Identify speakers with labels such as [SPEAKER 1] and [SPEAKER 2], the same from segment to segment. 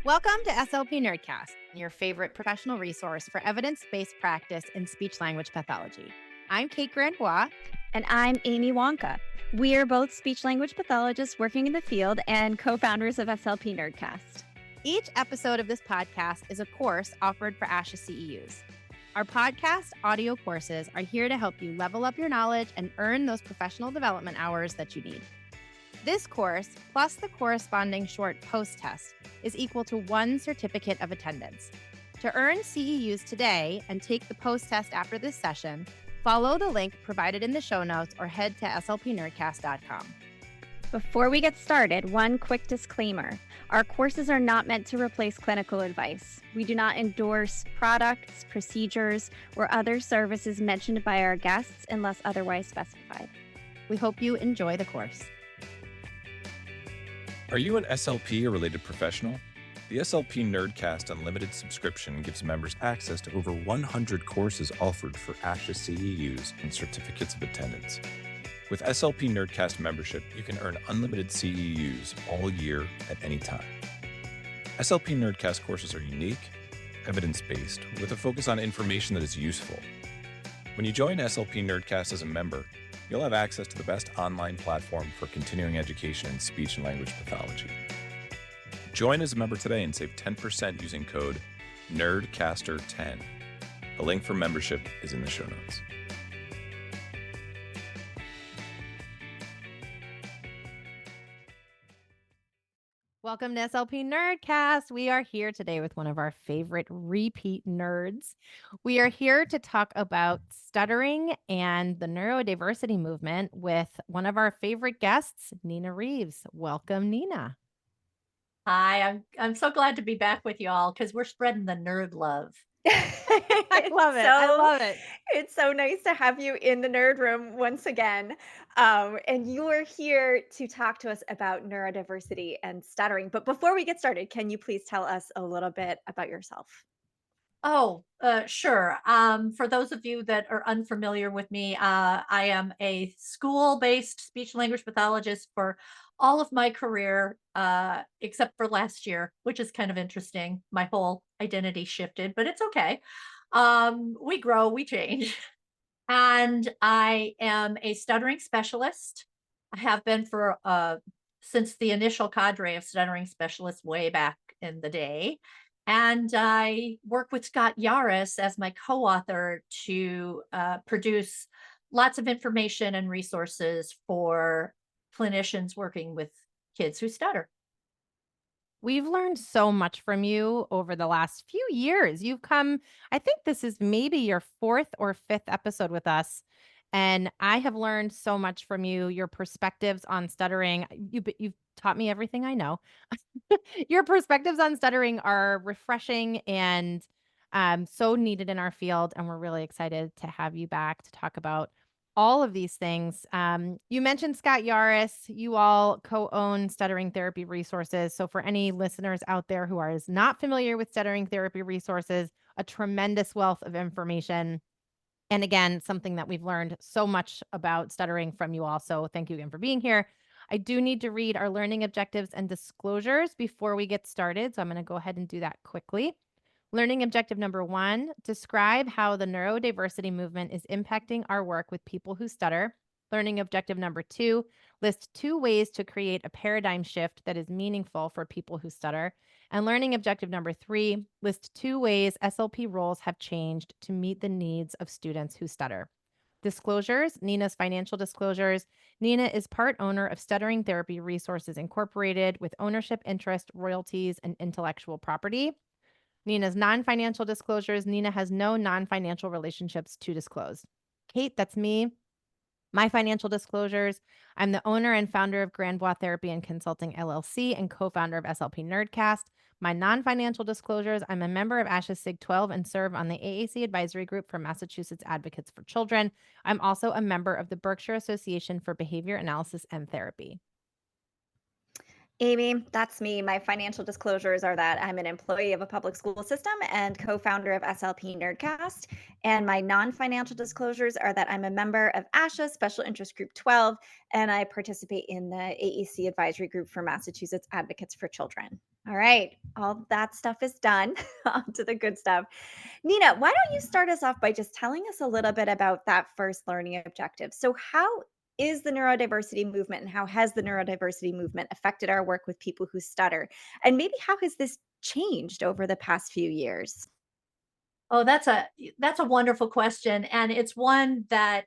[SPEAKER 1] Welcome to SLP Nerdcast, your favorite professional resource for evidence-based practice in speech-language pathology. I'm Kate Granbois.
[SPEAKER 2] And I'm Amy Wonka. We are both speech-language pathologists working in the field and co-founders of SLP Nerdcast.
[SPEAKER 1] Each episode of this podcast is a course offered for ASHA CEUs. Our podcast audio courses are here to help you level up your knowledge and earn those professional development hours that you need. This course, plus the corresponding short post-test, is equal to 1 certificate of attendance. To earn CEUs today and take the post-test after this session, follow the link provided in the show notes or head to slpnerdcast.com.
[SPEAKER 2] Before we get started, one quick disclaimer. Our courses are not meant to replace clinical advice. We do not endorse products, procedures, or other services mentioned by our guests unless otherwise specified.
[SPEAKER 1] We hope you enjoy the course.
[SPEAKER 3] Are you an SLP or related professional? The SLP Nerdcast Unlimited subscription gives members access to over 100 courses offered for ASHA CEUs and certificates of attendance. With SLP Nerdcast membership, you can earn unlimited CEUs all year at any time. SLP Nerdcast courses are unique, evidence-based, with a focus on information that is useful. When you join SLP Nerdcast as a member, you'll have access to the best online platform for continuing education in speech and language pathology. Join as a member today and save 10% using code NERDCASTER10. The link for membership is in the show notes.
[SPEAKER 1] Welcome to SLP Nerdcast. We are here today with one of our favorite repeat nerds. We are here to talk about stuttering and the neurodiversity movement with one of our favorite guests, Nina Reeves. Welcome, Nina.
[SPEAKER 4] Hi, I'm so glad to be back with you all because we're spreading the nerd love.
[SPEAKER 1] I love it. I love it.
[SPEAKER 2] It's so nice to have you in the nerd room once again. And you are here to talk to us about neurodiversity and stuttering. But before we get started, can you please tell us a little bit about yourself?
[SPEAKER 4] Sure. For those of you that are unfamiliar with me, I am a school-based speech language pathologist for all of my career, except for last year, which is kind of interesting. My whole identity shifted, but it's okay. We grow, we change. And I am a stuttering specialist. I have been for since the initial cadre of stuttering specialists way back in the day. And I work with Scott Yaris as my co-author to produce lots of information and resources for clinicians working with kids who stutter.
[SPEAKER 1] We've learned so much from you over the last few years. You've come, I think this is maybe your 4th or 5th episode with us. And I have learned so much from you, your perspectives on stuttering. You've taught me everything I know. Your perspectives on stuttering are refreshing and so needed in our field. And we're really excited to have you back to talk about all of these things. You mentioned Scott Yaris. You all co-own Stuttering Therapy Resources. So for any listeners out there who are not familiar with Stuttering Therapy Resources, a tremendous wealth of information. And again, something that we've learned so much about stuttering from you all. So thank you again for being here. I do need to read our learning objectives and disclosures before we get started. So I'm going to go ahead and do that quickly. Learning objective number 1, describe how the neurodiversity movement is impacting our work with people who stutter. Learning objective number 2, list 2 ways to create a paradigm shift that is meaningful for people who stutter. And learning objective number 3, list 2 ways SLP roles have changed to meet the needs of students who stutter. Disclosures, Nina's financial disclosures. Nina is part owner of Stuttering Therapy Resources Incorporated with ownership interest, royalties, and intellectual property. Nina's non-financial disclosures. Nina has no non-financial relationships to disclose. Kate, that's me. My financial disclosures. I'm the owner and founder of Granbois Therapy and Consulting LLC and co-founder of SLP Nerdcast. My non-financial disclosures. I'm a member of ASHA SIG 12 and serve on the AAC advisory group for Massachusetts Advocates for Children. I'm also a member of the Berkshire Association for Behavior Analysis and Therapy.
[SPEAKER 2] Amy, that's me. My financial disclosures are that I'm an employee of a public school system and co-founder of SLP Nerdcast. And my non-financial disclosures are that I'm a member of ASHA Special Interest Group 12, and I participate in the AEC advisory group for Massachusetts Advocates for Children. All right, all that stuff is done. On to the good stuff. Nina, why don't you start us off by just telling us a little bit about that first learning objective? So, how is the neurodiversity movement and how has the neurodiversity movement affected our work with people who stutter? And maybe how has this changed over the past few years?
[SPEAKER 4] Oh, that's a wonderful question, and it's one that,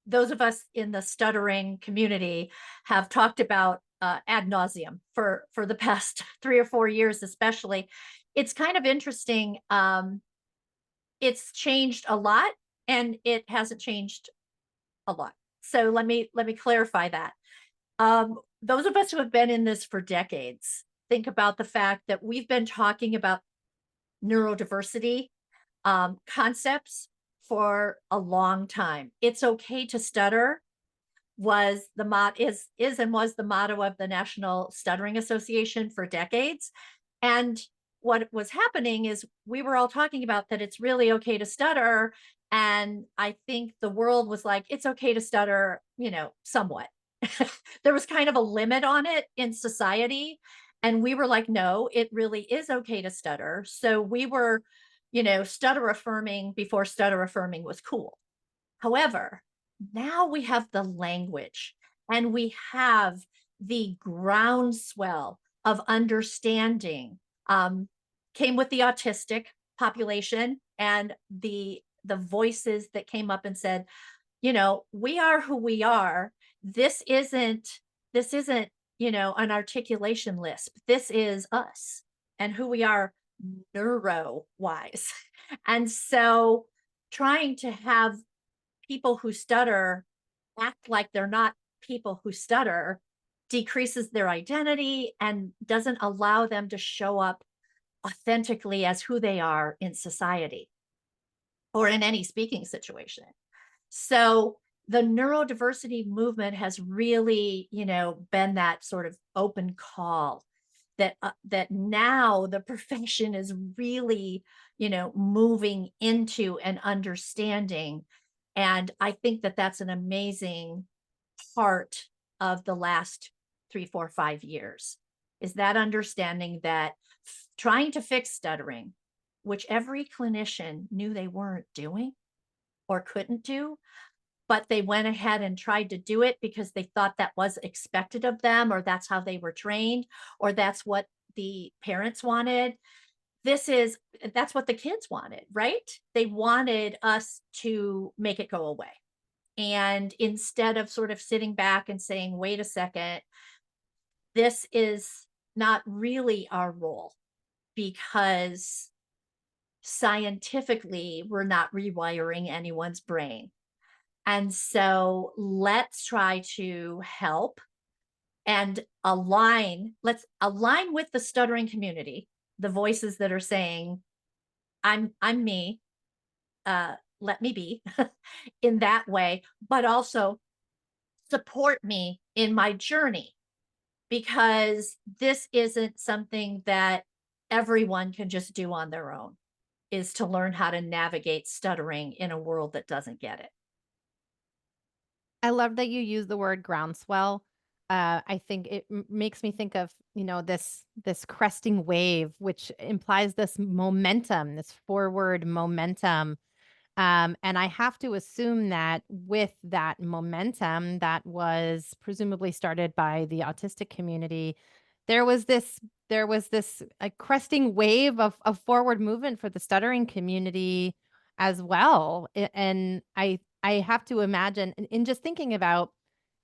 [SPEAKER 4] those of us in the stuttering community have talked about, ad nauseum for the past 3 or 4 years especially. It's kind of interesting, it's changed a lot, and it hasn't changed a lot. So let me clarify that. Those of us who have been in this for decades think about the fact that we've been talking about neurodiversity concepts for a long time. It's okay to stutter was the mot is and was the motto of the National Stuttering Association for decades. And what was happening is we were all talking about that it's really okay to stutter. And I think the world was like, it's okay to stutter, somewhat. There was kind of a limit on it in society. And we were like, no, it really is okay to stutter. So we were, stutter affirming before stutter affirming was cool. However, now we have the language and we have the groundswell of understanding came with the autistic population and the voices that came up and said, we are who we are. This isn't an articulation lisp. This is us and who we are neuro wise. And so trying to have people who stutter act like they're not people who stutter decreases their identity and doesn't allow them to show up authentically as who they are in society or in any speaking situation. So the neurodiversity movement has really, been that sort of open call that now the profession is really, moving into and understanding. And I think that that's an amazing part of the last 3, 4, 5 years is that understanding that trying to fix stuttering, which every clinician knew they weren't doing or couldn't do, but they went ahead and tried to do it because they thought that was expected of them, or that's how they were trained, or that's what the parents wanted. That's what the kids wanted, right? They wanted us to make it go away. And instead of sort of sitting back and saying, wait a second, this is not really our role because scientifically we're not rewiring anyone's brain. And so let's try to help and let's align with the stuttering community, the voices that are saying, I'm me, let me be in that way, but also support me in my journey because this isn't something that everyone can just do on their own, is to learn how to navigate stuttering in a world that doesn't get it.
[SPEAKER 1] I love that you use the word groundswell. I think it makes me think of, this cresting wave, which implies this momentum, this forward momentum. And I have to assume that with that momentum that was presumably started by the autistic community, there was this cresting wave of forward movement for the stuttering community as well. And I have to imagine in just thinking about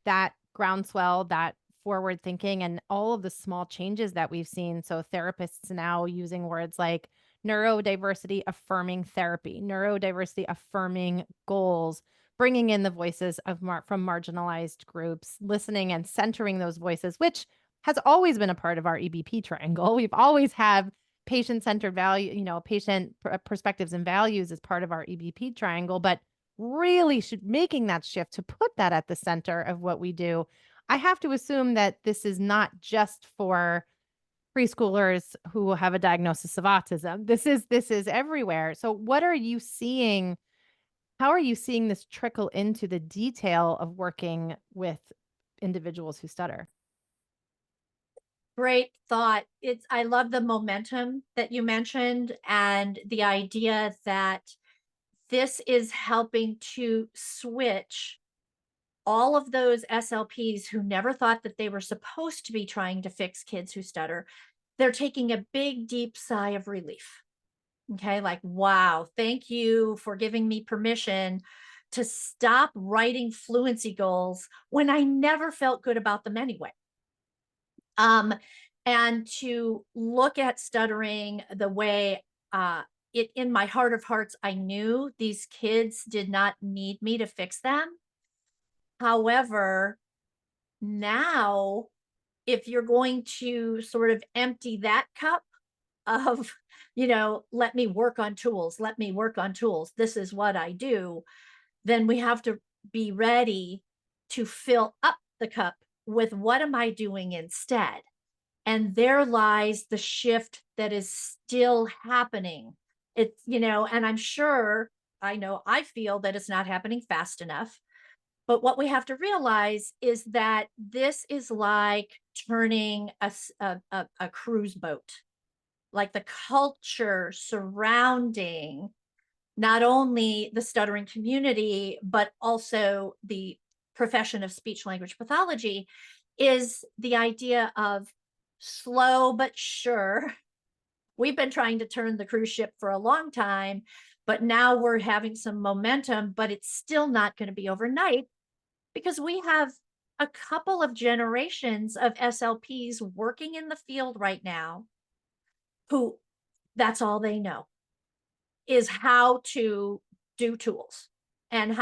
[SPEAKER 1] that groundswell, that forward thinking, and all of the small changes that we've seen. So therapists now using words like neurodiversity affirming therapy, neurodiversity affirming goals, bringing in the voices of from marginalized groups, listening and centering those voices, which has always been a part of our EBP triangle. We've always had patient-centered value, patient perspectives and values as part of our EBP triangle, but really should making that shift to put that at the center of what we do. I have to assume that this is not just for preschoolers who have a diagnosis of autism. This is everywhere. So what are you seeing? How are you seeing this trickle into the detail of working with individuals who stutter?
[SPEAKER 4] Great thought. I love the momentum that you mentioned and the idea that this is helping to switch all of those SLPs who never thought that they were supposed to be trying to fix kids who stutter. They're taking a big, deep sigh of relief. Okay. Like, wow, thank you for giving me permission to stop writing fluency goals when I never felt good about them anyway. Um, and to look at stuttering the way it in my heart of hearts, I knew these kids did not need me to fix them. However, now if you're going to sort of empty that cup of, let me work on tools, let me work on tools, this is what I do, then we have to be ready to fill up the cup with what am I doing instead? And there lies the shift that is still happening. And I'm sure, I know I feel that it's not happening fast enough. But what we have to realize is that this is like turning a cruise boat, like the culture surrounding not only the stuttering community, but also the profession of speech language pathology is the idea of slow but sure. We've been trying to turn the cruise ship for a long time, but now we're having some momentum, but it's still not going to be overnight because we have a couple of generations of SLPs working in the field right now who that's all they know is how to do tools and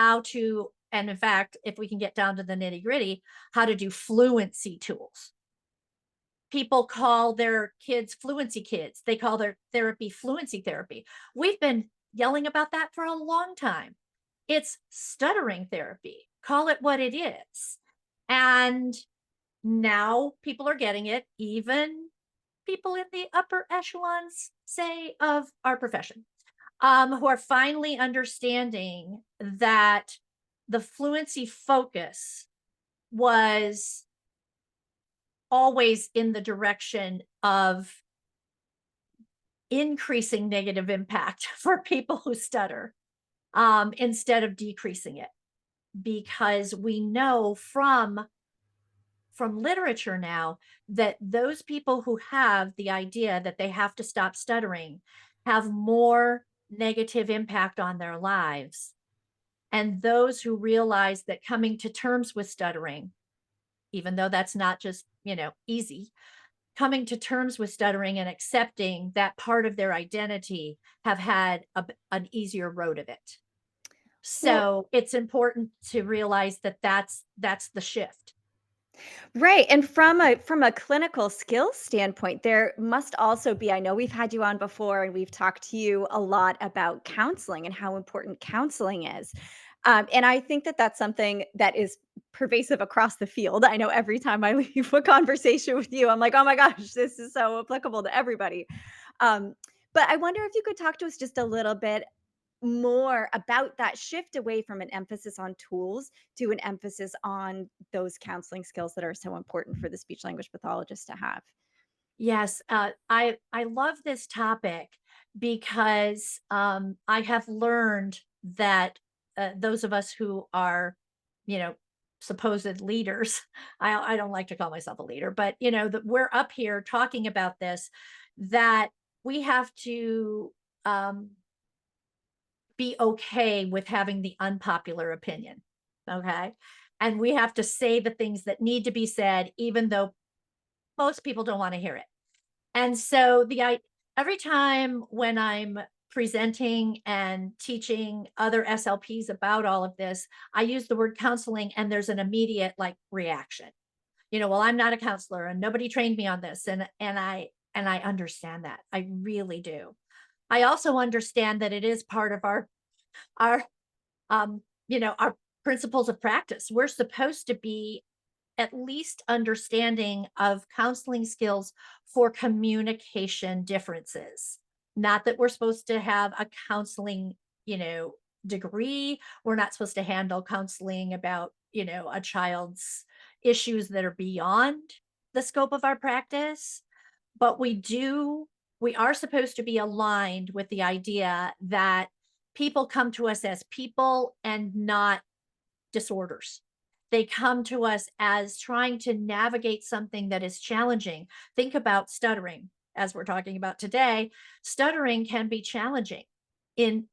[SPEAKER 4] and in fact, if we can get down to the nitty gritty, how to do fluency tools. People call their kids fluency kids. They call their therapy fluency therapy. We've been yelling about that for a long time. It's stuttering therapy. Call it what it is. And now people are getting it, even people in the upper echelons, say, of our profession, who are finally understanding that the fluency focus was always in the direction of increasing negative impact for people who stutter, instead of decreasing it. Because we know from literature now that those people who have the idea that they have to stop stuttering have more negative impact on their lives. And those who realize that coming to terms with stuttering, even though that's not just, easy, coming to terms with stuttering and accepting that part of their identity have had an easier road of it.
[SPEAKER 2] Well,
[SPEAKER 4] So it's important to realize that that's the shift.
[SPEAKER 2] right, and from a clinical skills standpoint, there must also be, I know we've had you on before and we've talked to you a lot about counseling and how important counseling is. And I think that that's something that is pervasive across the field. I know every time I leave a conversation with you, I'm like, "Oh my gosh, this is so applicable to everybody." Um, but I wonder if you could talk to us just a little bit more about that shift away from an emphasis on tools to an emphasis on those counseling skills that are so important for the speech language pathologist to have.
[SPEAKER 4] Yes, I love this topic because I have learned that those of us who are, you know, supposed leaders, I don't like to call myself a leader, but that we're up here talking about this, that we have to um, be okay with having the unpopular opinion. Okay. And we have to say the things that need to be said, even though most people don't want to hear it. And so every time when I'm presenting and teaching other SLPs about all of this, I use the word counseling and there's an immediate like reaction. Well, I'm not a counselor and nobody trained me on this. And I understand that. I really do. I also understand that it is part of our our principles of practice. We're supposed to be at least understanding of counseling skills for communication differences. Not that we're supposed to have a counseling, degree. We're not supposed to handle counseling about, a child's issues that are beyond. the scope of our practice, but we are supposed to be aligned with the idea that people come to us as people and not disorders. They come to us as trying to navigate something that is challenging. Think about stuttering, as we're talking about today. Stuttering can be challenging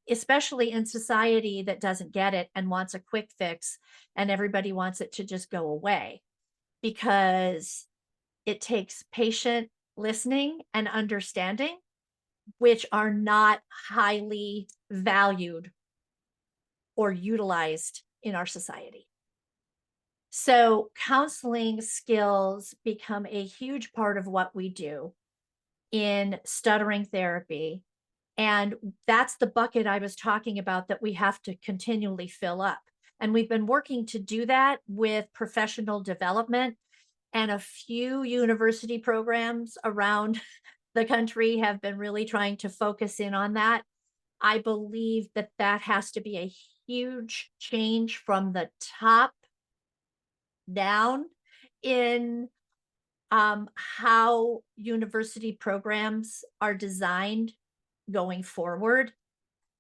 [SPEAKER 4] especially in society that doesn't get it and wants a quick fix, and everybody wants it to just go away, because it takes patient listening and understanding, which are not highly valued or utilized in our society. So counseling skills become a huge part of what we do in stuttering therapy. And that's the bucket I was talking about that we have to continually fill up. And we've been working to do that with professional development, and a few university programs around the country have been really trying to focus in on that. I believe that that has to be a huge change from the top down in how university programs are designed going forward,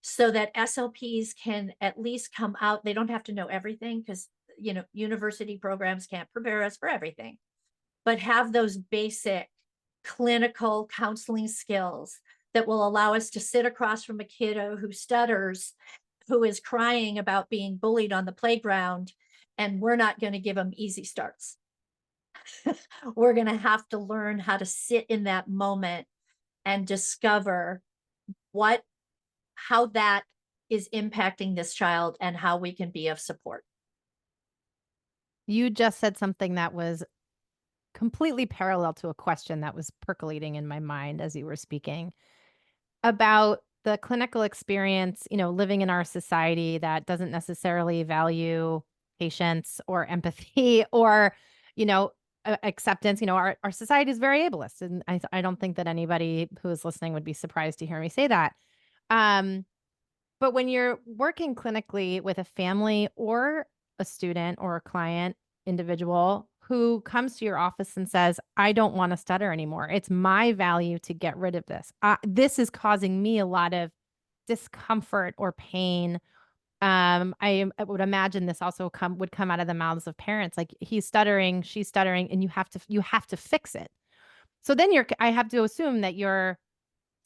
[SPEAKER 4] so that SLPs can at least come out. They don't have to know everything, because university programs can't prepare us for everything, but have those basic clinical counseling skills that will allow us to sit across from a kiddo who stutters, who is crying about being bullied on the playground, and we're not going to give them easy starts. We're going to have to learn how to sit in that moment and discover how that is impacting this child and how we can be of support.
[SPEAKER 1] You just said something that was completely parallel to a question that was percolating in my mind as you were speaking about the clinical experience, living in our society that doesn't necessarily value patience or empathy or, acceptance. Our society is very ableist. And I don't think that anybody who is listening would be surprised to hear me say that. But when you're working clinically with a family or a student or a client individual who comes to your office and says, I don't want to stutter anymore. It's my value to get rid of this. This is causing me a lot of discomfort or pain. I would imagine this also would come out of the mouths of parents. Like, he's stuttering, she's stuttering, and you have to fix it. So then I have to assume that you're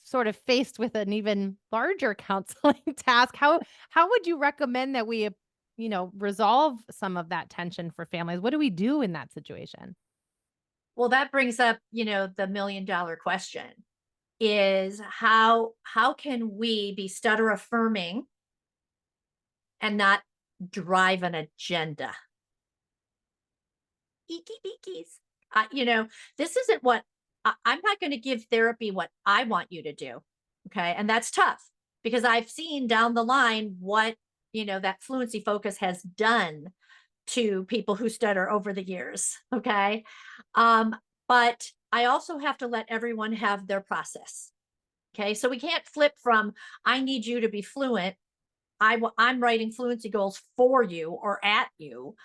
[SPEAKER 1] sort of faced with an even larger counseling task. How would you recommend that we, resolve some of that tension for families? What do we do in that situation?
[SPEAKER 4] Well, that brings up, the $1,000,000 question is how can we be stutter affirming and not drive an agenda? Eeky beakies. This isn't what I'm not going to give therapy what I want you to do. Okay. And that's tough, because I've seen down the line what, that fluency focus has done to people who stutter over the years. Okay. But I also have to let everyone have their process. Okay. So we can't flip from, I need you to be fluent, I'm writing fluency goals for you or at you,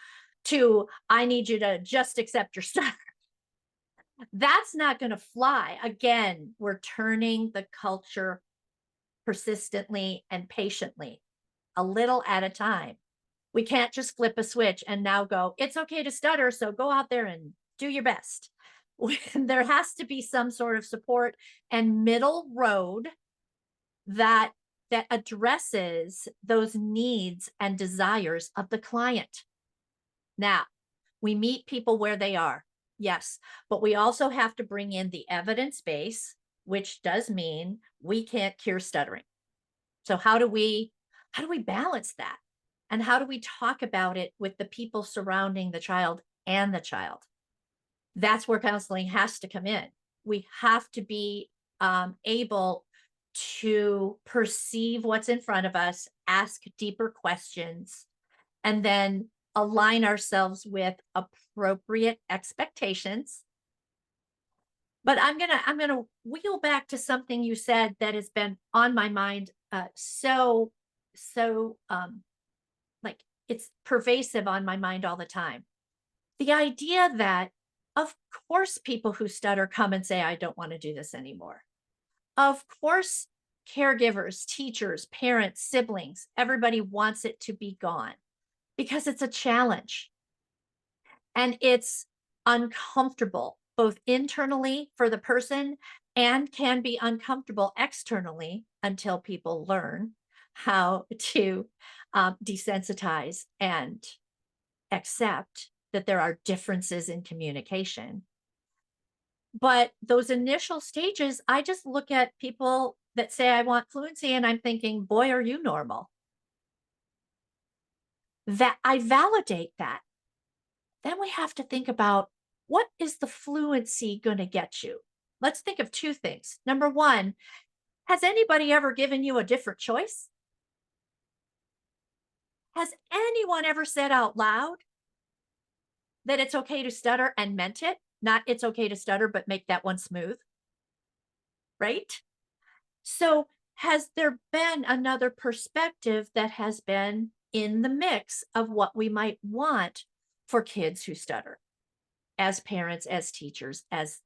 [SPEAKER 4] to I need you to just accept your stutter. That's not going to fly. Again, we're turning the culture persistently and patiently, a little at a time. We can't just flip a switch and now go, it's okay to stutter, so go out there and do your best. There has to be some sort of support and middle road that addresses those needs and desires of the client. Now, we meet people where they are. Yes, but we also have to bring in the evidence base, which does mean we can't cure stuttering. So how do we balance that? And how do we talk about it with the people surrounding the child and the child? That's where counseling has to come in. We have to be able to perceive what's in front of us, ask deeper questions, and then align ourselves with appropriate expectations. But I'm gonna wheel back to something you said that has been on my mind so like it's pervasive on my mind all the time. The idea that Of course, people who stutter come and say, I don't want to do this anymore. Of course, caregivers, teachers, parents, siblings, everybody wants it to be gone because it's a challenge and it's uncomfortable, both internally for the person and can be uncomfortable externally until people learn how to desensitize and accept that there are differences in communication. But those initial stages, I just look at people that say, I want fluency, and I'm thinking, boy, are you normal? That I validate that. Then we have to think about, what is the fluency going to get you? Let's think of two things. Number one, has anybody ever given you a different choice? Has anyone ever said out loud that it's okay to stutter and meant it? Not it's okay to stutter, but make that one smooth, right? So, has there been another perspective that has been in the mix of what we might want for kids who stutter, as parents, as teachers, as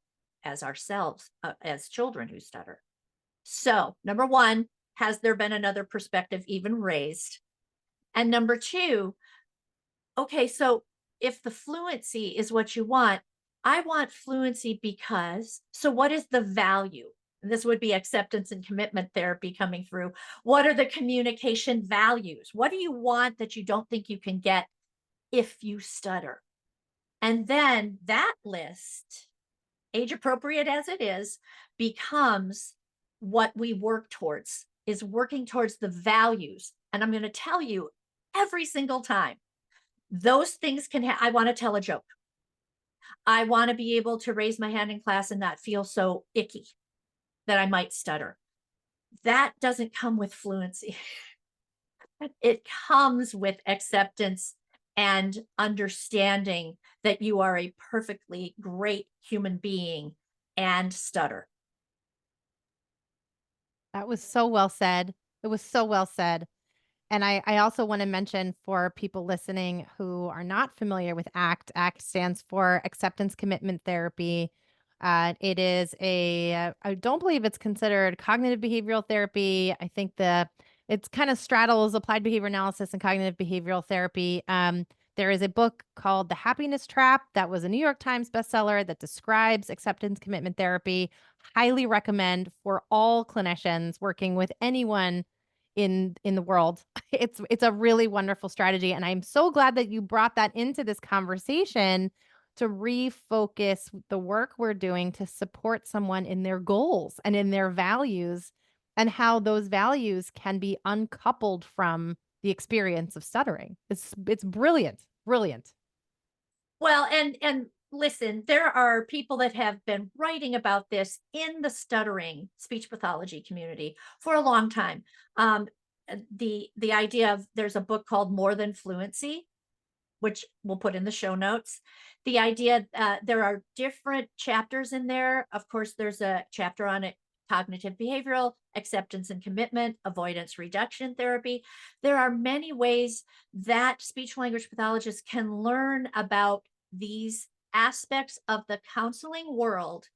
[SPEAKER 4] ourselves, as children who stutter? So, number one, has there been another perspective even raised? And number two, okay, so if the fluency is what you want, I want fluency because, so what is the value? And this would be acceptance and commitment therapy coming through. What are the communication values? What do you want that you don't think you can get if you stutter? And then that list, age appropriate as it is, becomes what we work towards, is working towards the values. And I'm going to tell you every single time, those things can I want to tell a joke. I want to be able to raise my hand in class and not feel so icky that I might stutter. That doesn't come with fluency. It comes with acceptance and understanding that you are a perfectly great human being and stutter.
[SPEAKER 1] That was so well said. It was so well said. And I also want to mention for people listening who are not familiar with ACT stands for Acceptance Commitment Therapy. It is I don't believe it's considered cognitive behavioral therapy. I think it's kind of straddles applied behavior analysis and cognitive behavioral therapy. There is a book called The Happiness Trap that was a New York Times bestseller that describes acceptance commitment therapy. Highly recommend for all clinicians working with anyone in the world. It's a really wonderful strategy, and I'm so glad that you brought that into this conversation to refocus the work we're doing to support someone in their goals and in their values, and how those values can be uncoupled from the experience of stuttering. It's brilliant, brilliant.
[SPEAKER 4] Well, and listen, there are people that have been writing about this in the stuttering speech pathology community for a long time. The idea of, there's a book called More Than Fluency, which we'll put in the show notes. The idea, there are different chapters in there. Of course, there's a chapter on it, cognitive behavioral, acceptance and commitment, avoidance reduction therapy. There are many ways that speech language pathologists can learn about these aspects of the counseling world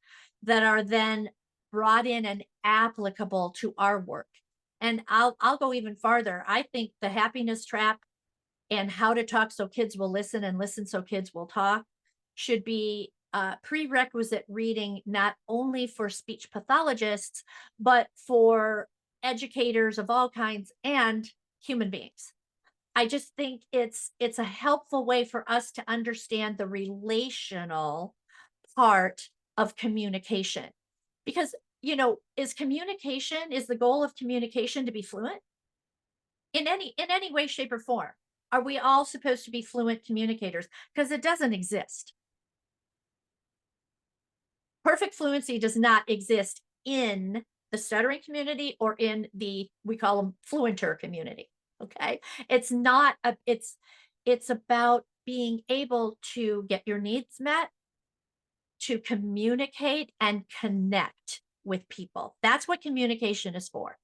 [SPEAKER 4] that are then brought in and applicable to our work. And I'll go even farther. I think the happiness trap and how to talk so kids will listen and listen so kids will talk should be prerequisite reading, not only for speech pathologists, but for educators of all kinds and human beings. I just think it's a helpful way for us to understand the relational part of communication. Because, is the goal of communication to be fluent? In any way, shape, or form? Are we all supposed to be fluent communicators? Because it doesn't exist. Perfect fluency does not exist in the stuttering community or in we call them fluenter community. Okay. It's not it's about being able to get your needs met, to communicate and connect with people. That's what communication is for.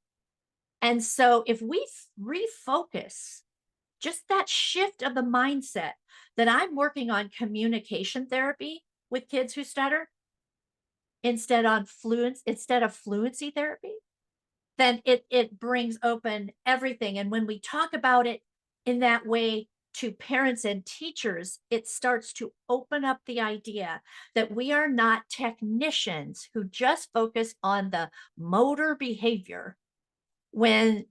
[SPEAKER 4] And so if we refocus just that shift of the mindset that I'm working on communication therapy, with kids who stutter instead of fluency therapy, then it brings open everything. And when we talk about it in that way to parents and teachers, it starts to open up the idea that we are not technicians who just focus on the motor behavior when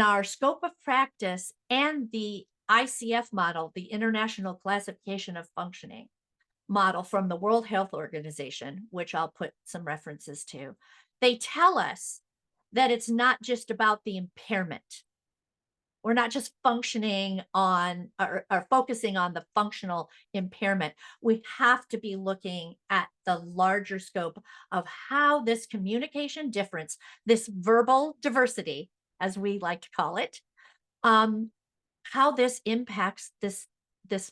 [SPEAKER 4] our scope of practice and the ICF model, the International Classification of Functioning model from the World Health Organization, which I'll put some references to, they tell us that it's not just about the impairment. We're not just functioning on or focusing on the functional impairment. We have to be looking at the larger scope of how this communication difference, this verbal diversity, as we like to call it, how this impacts this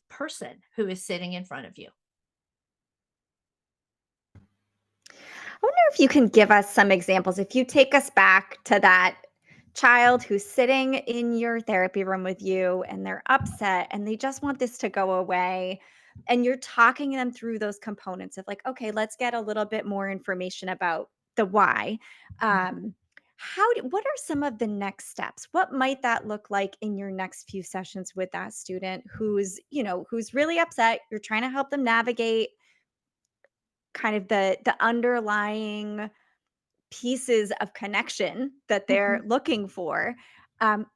[SPEAKER 4] person who is sitting in front of you.
[SPEAKER 2] I wonder if you can give us some examples. If you take us back to that child who's sitting in your therapy room with you and they're upset and they just want this to go away, and you're talking them through those components of like, okay, let's get a little bit more information about the why. What are some of the next steps? What might that look like in your next few sessions with that student who's really upset? You're trying to help them navigate kind of the underlying pieces of connection that they're
[SPEAKER 4] Mhm.
[SPEAKER 2] looking for.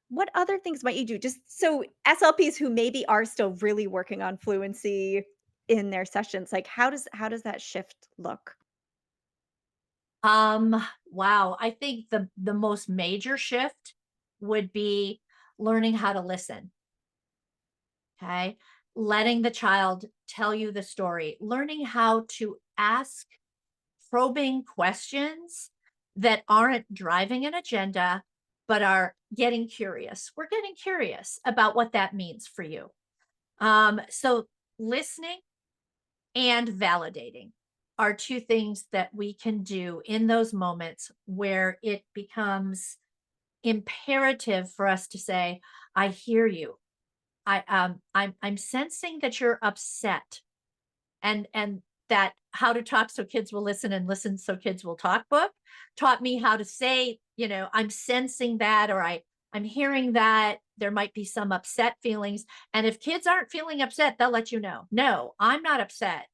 [SPEAKER 2] What other things might you do? Just so SLPs who maybe are still really working on fluency in their sessions, like how does that shift look?
[SPEAKER 4] Wow. I think the most major shift would be learning how to listen. Okay. Letting the child tell you the story, learning how to ask probing questions that aren't driving an agenda, but are getting curious. We're getting curious about what that means for you. So listening and validating are two things that we can do in those moments where it becomes imperative for us to say, I hear you. I'm sensing that you're upset, and that How to Talk So Kids Will Listen and Listen So Kids Will Talk book taught me how to say, I'm sensing that, or I'm hearing that there might be some upset feelings. And if kids aren't feeling upset, they'll let you know. No, I'm not upset.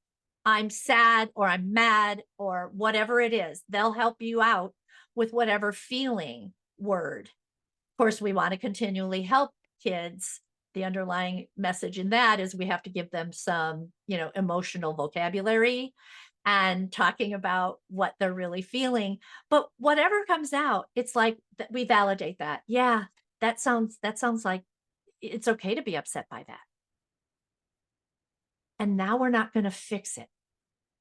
[SPEAKER 4] I'm sad, or I'm mad, or whatever it is. They'll help you out with whatever feeling word. Of course, we want to continually help kids. The underlying message in that is we have to give them some, emotional vocabulary and talking about what they're really feeling. But whatever comes out, it's like that we validate that. Yeah, that sounds like it's okay to be upset by that. And now we're not going to fix it.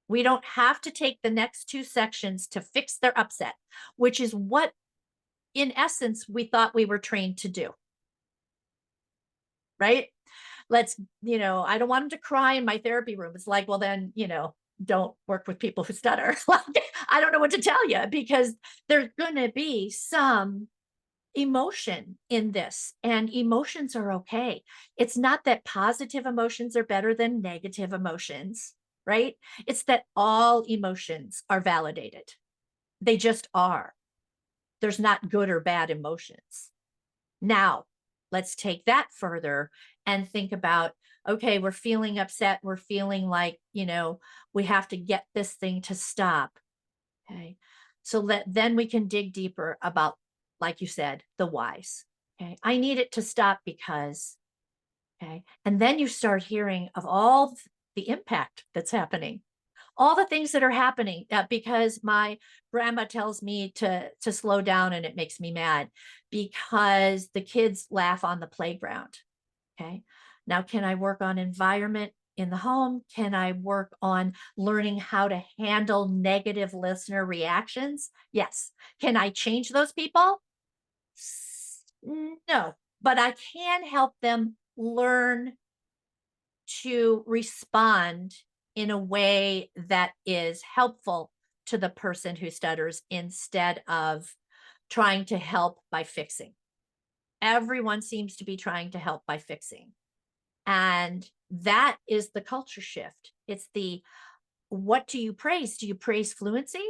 [SPEAKER 4] We don't have to take the next two sections to fix their upset, which is what in essence we thought we were trained to do. Right? I don't want them to cry in my therapy room. It's like, well, then, don't work with people who stutter. Like, I don't know what to tell you, because there's going to be some emotion in this, and emotions are okay. It's not that positive emotions are better than negative emotions, right? It's that all emotions are validated. They just are. There's not good or bad emotions. Now, let's take that further and think about, okay, we're feeling upset. We're feeling like, we have to get this thing to stop. Okay. So then we can dig deeper about, like you said, the whys. Okay. I need it to stop because, okay. And then you start hearing of all the impact that's happening, all the things that are happening, because my grandma tells me to slow down and it makes me mad because the kids laugh on the playground. Okay. Now, can I work on environment in the home? Can I work on learning how to handle negative listener reactions? Yes. Can I change those people? No, but I can help them learn to respond in a way that is helpful to the person who stutters instead of trying to help by fixing. Everyone seems to be trying to help by fixing. And that is the culture shift. It's the what do you praise? Do you praise fluency?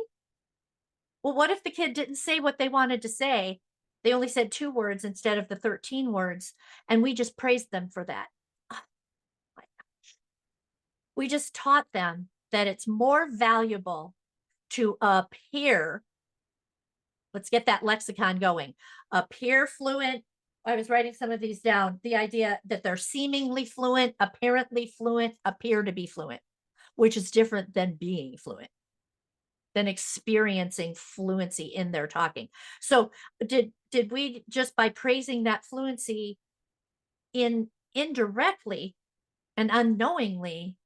[SPEAKER 4] Well, what if the kid didn't say what they wanted to say? They only said 2 words instead of the 13 words, and we just praised them for that. Oh my gosh. We just taught them that it's more valuable to appear, let's get that lexicon going, appear fluent. I was writing some of these down. The idea that they're seemingly fluent, apparently fluent, appear to be fluent, which is different than being fluent, than experiencing fluency in their talking. So did we just by praising that fluency indirectly and unknowingly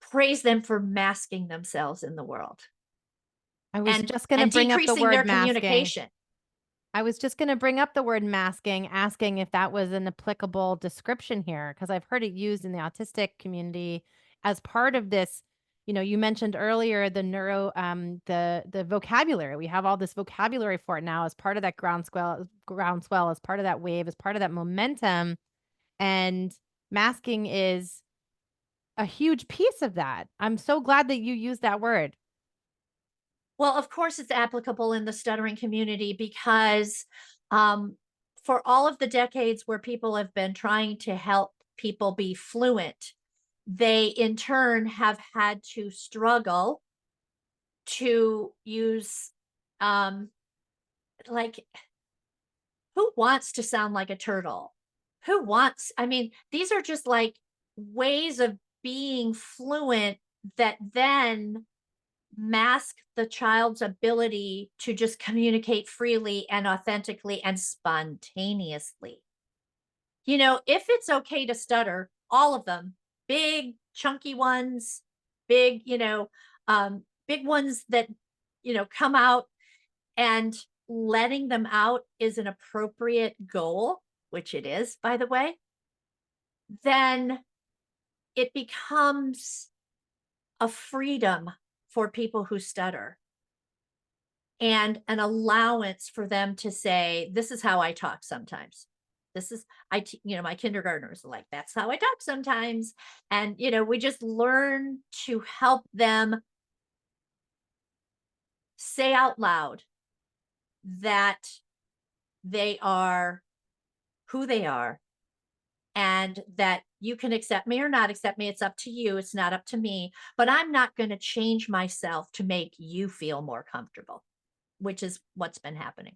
[SPEAKER 4] praise them for masking themselves in the world
[SPEAKER 1] I was just going to
[SPEAKER 4] and
[SPEAKER 1] bring up the
[SPEAKER 4] decreasing
[SPEAKER 1] word
[SPEAKER 4] their
[SPEAKER 1] masking.
[SPEAKER 4] communication?
[SPEAKER 1] I was just going to bring up the word masking, asking if that was an applicable description here, because I've heard it used in the autistic community as part of this. You know, you mentioned earlier the the vocabulary. We have all this vocabulary for it now as part of that groundswell, as part of that wave, as part of that momentum. And masking is a huge piece of that. I'm so glad that you used that word.
[SPEAKER 4] Well, of course, it's applicable in the stuttering community because um, for all of the decades where people have been trying to help people be fluent, they in turn have had to struggle to use, um, like, who wants to sound like a turtle? Who wants, I mean, these are just like ways of being fluent that then mask the child's ability to just communicate freely and authentically and spontaneously. You know, if it's okay to stutter, all of them, big, chunky ones, big, big ones that, come out, and letting them out is an appropriate goal, which it is, by the way, then it becomes a freedom for people who stutter and an allowance for them to say, this is how I talk sometimes. This is, my kindergartners are like, that's how I talk sometimes. And, we just learn to help them say out loud that they are who they are and that you can accept me or not accept me. It's up to you. It's not up to me. But I'm not going to change myself to make you feel more comfortable, which is what's been happening.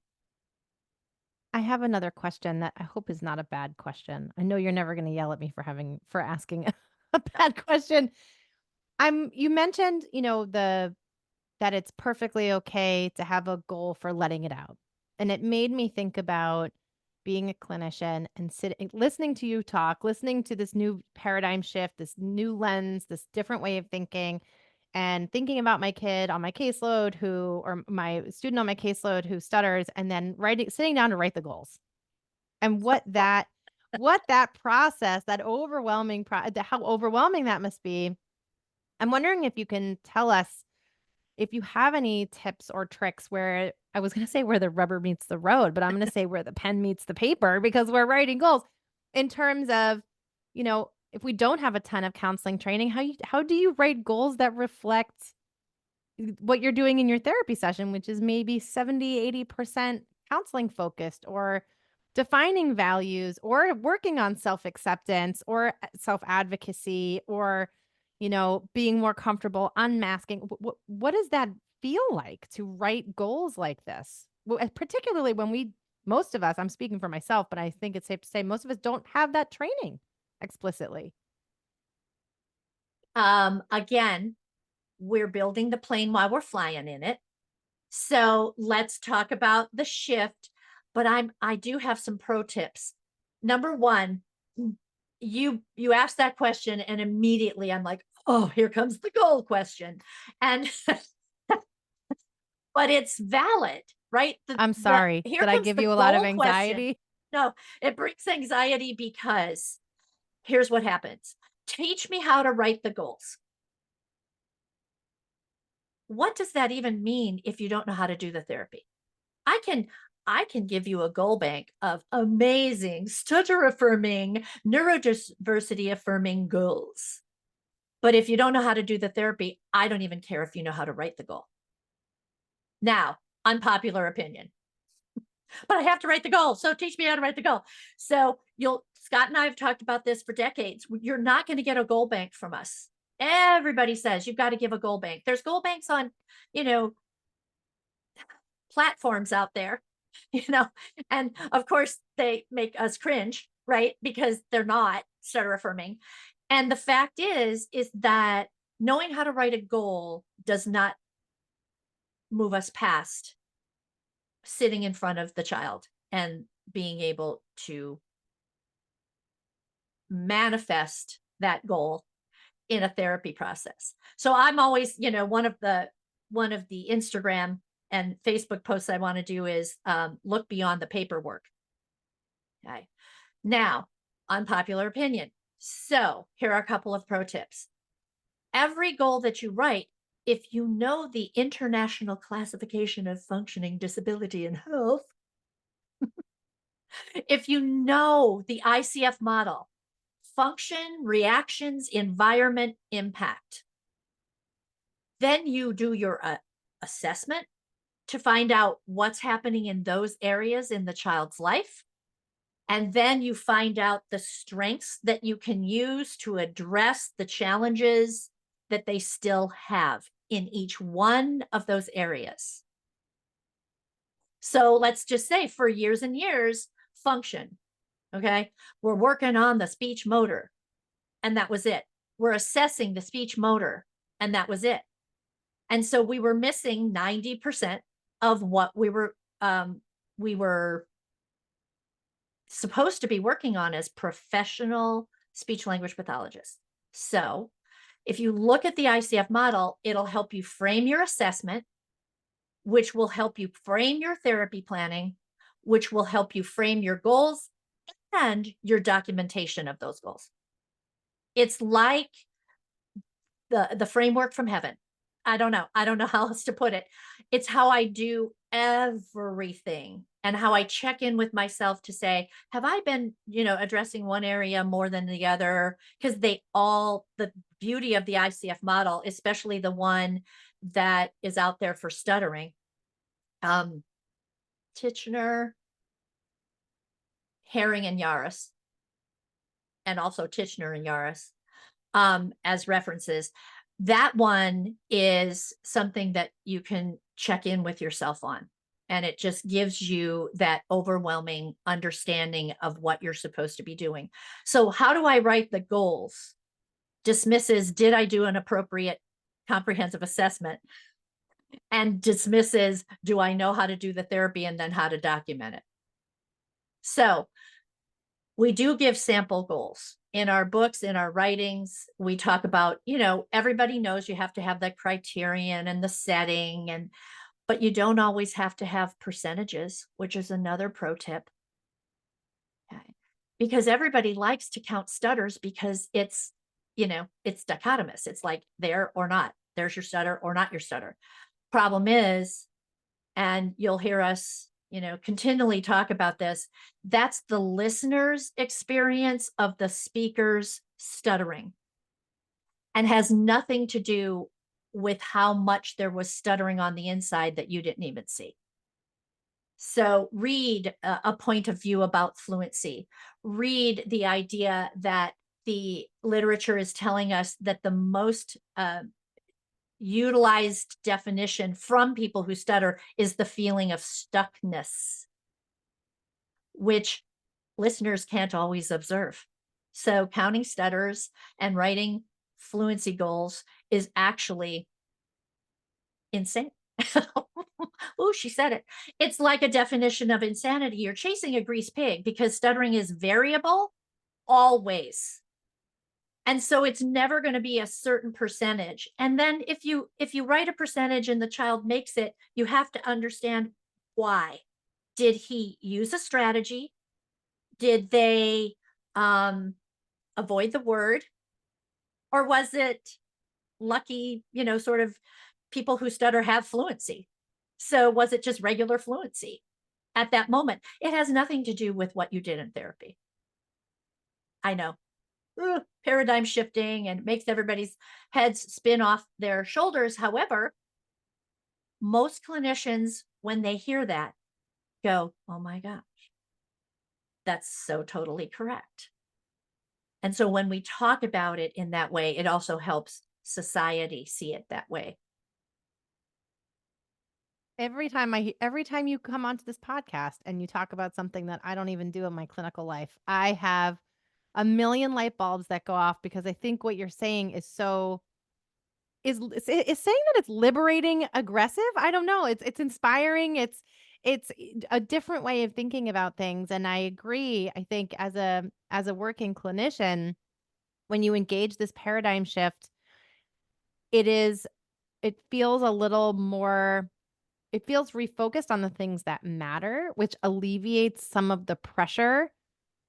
[SPEAKER 1] I have another question that I hope is not a bad question. I know you're never going to yell at me for asking a bad question. You mentioned, that it's perfectly okay to have a goal for letting it out. And it made me think about being a clinician and listening to you talk, listening to this new paradigm shift, this new lens, this different way of thinking, and thinking about my kid on my caseload or my student on my caseload who stutters, and then sitting down to write the goals. And what that process, that overwhelming how overwhelming that must be. I'm wondering if you can tell us if you have any tips or tricks where I was going to say where the rubber meets the road, but I'm going to say where the pen meets the paper because we're writing goals in terms of, if we don't have a ton of counseling training, how do you write goals that reflect what you're doing in your therapy session, which is maybe 70-80% counseling focused, or defining values, or working on self-acceptance, or self-advocacy, or being more comfortable unmasking. What does that feel like to write goals like this? Particularly when most of us, I'm speaking for myself, but I think it's safe to say most of us don't have that training explicitly.
[SPEAKER 4] Again, we're building the plane while we're flying in it. So let's talk about the shift, but I do have some pro tips. Number one, you asked that question and immediately I'm like, oh, here comes the goal question. And but it's valid, right?
[SPEAKER 1] I'm sorry.
[SPEAKER 4] Here
[SPEAKER 1] Did I
[SPEAKER 4] comes
[SPEAKER 1] give
[SPEAKER 4] the
[SPEAKER 1] you a lot of
[SPEAKER 4] goal question.
[SPEAKER 1] anxiety?
[SPEAKER 4] No, it brings anxiety because here's what happens. Teach me how to write the goals. What does that even mean if you don't know how to do the therapy? I can give you a goal bank of amazing stutter affirming, neurodiversity affirming goals. But if you don't know how to do the therapy, I don't even care if you know how to write the goal. Now, unpopular opinion, but I have to write the goal. So teach me how to write the goal. So Scott and I have talked about this for decades. You're not going to get a goal bank from us. Everybody says you've got to give a goal bank. There's goal banks on, platforms out there, and of course they make us cringe, right? Because they're not stutter affirming. And the fact is that knowing how to write a goal does not move us past sitting in front of the child and being able to manifest that goal in a therapy process. So I'm always, one of the Instagram and Facebook posts I want to do is look beyond the paperwork. Okay. Now, unpopular opinion. So here are a couple of pro tips. Every goal that you write, if you know the International Classification of Functioning Disability and Health, if you know the ICF model, function, reactions, environment, impact, then you do your assessment to find out what's happening in those areas in the child's life. And then you find out the strengths that you can use to address the challenges that they still have in each one of those areas. So let's just say for years and years, function. Okay. We're working on the speech motor, and that was it. We're assessing the speech motor, and that was it. And so we were missing 90% of what we were supposed to be working on as professional speech language pathologists. So if you look at the ICF model, it'll help you frame your assessment, which will help you frame your therapy planning, which will help you frame your goals and your documentation of those goals. It's like the framework from heaven. I don't know how else to put it. It's how I do everything and how I check in with myself to say, have I been, addressing one area more than the other? Because the beauty of the ICF model, especially the one that is out there for stuttering, Titchener, Herring, and Yaris, and also Titchener and Yaris as references. That one is something that you can check in with yourself on. And it just gives you that overwhelming understanding of what you're supposed to be doing. So how do I write the goals? Dismisses, did I do an appropriate comprehensive assessment? And dismisses, do I know how to do the therapy and then how to document it? So we do give sample goals. In our books, in our writings, we talk about, everybody knows you have to have the criterion and the setting, but you don't always have to have percentages, which is another pro tip. Okay. Because everybody likes to count stutters because it's dichotomous. It's like there or not. There's your stutter or not your stutter. Problem is, and you'll hear us continually talk about this, that's the listener's experience of the speaker's stuttering, and has nothing to do with how much there was stuttering on the inside that you didn't even see. So read a point of view about fluency. Read the idea that the literature is telling us that the most utilized definition from people who stutter is the feeling of stuckness, which listeners can't always observe. So counting stutters and writing fluency goals is actually insane. Oh, she said it. It's like a definition of insanity. You're chasing a greased pig because stuttering is variable always. And so it's never going to be a certain percentage. And then if you write a percentage and the child makes it, you have to understand why. Did he use a strategy? Did they avoid the word? Or was it lucky, sort of people who stutter have fluency? So was it just regular fluency at that moment? It has nothing to do with what you did in therapy. I know. paradigm shifting and makes everybody's heads spin off their shoulders. However, most clinicians, when they hear that, go, oh my gosh, that's so totally correct. And so when we talk about it in that way, it also helps society see it that way.
[SPEAKER 1] Every time you come onto this podcast and you talk about something that I don't even do in my clinical life, I have a million light bulbs that go off because I think what you're saying is saying that it's liberating aggressive. I don't know. It's inspiring. It's a different way of thinking about things. And I agree. I think as a working clinician, when you engage this paradigm shift, it feels a little more it feels refocused on the things that matter, which alleviates some of the pressure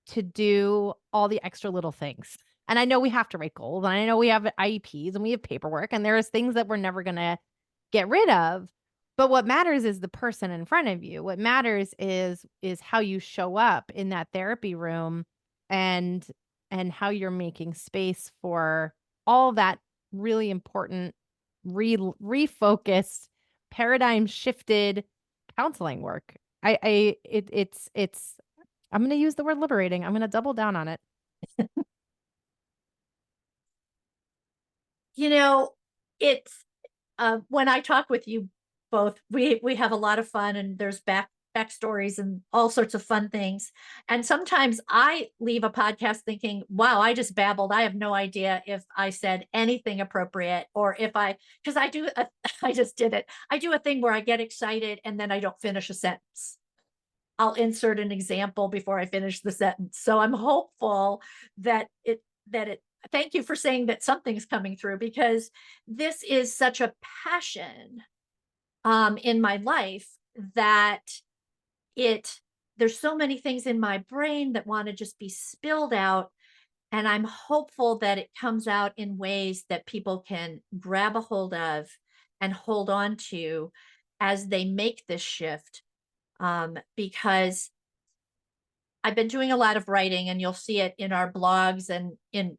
[SPEAKER 1] to do all the extra little things. And I know we have to write goals, and I know we have IEPs and we have paperwork, and there's things that we're never going to get rid of. But what matters is the person in front of you. What matters is how you show up in that therapy room and how you're making space for all that really important refocused paradigm shifted counseling work. It's I'm going to use the word liberating. I'm going to double down on it.
[SPEAKER 4] You know, it's when I talk with you both, we have a lot of fun, and there's backstories and all sorts of fun things. And sometimes I leave a podcast thinking, wow, I just babbled. I have no idea if I said anything appropriate, or if because I just did it. I do a thing where I get excited and then I don't finish a sentence. I'll insert an example before I finish the sentence. So I'm hopeful that thank you for saying that something's coming through, because this is such a passion in my life that there's so many things in my brain that want to just be spilled out. And I'm hopeful that it comes out in ways that people can grab a hold of and hold on to as they make this shift. Because I've been doing a lot of writing, and you'll see it in our blogs and in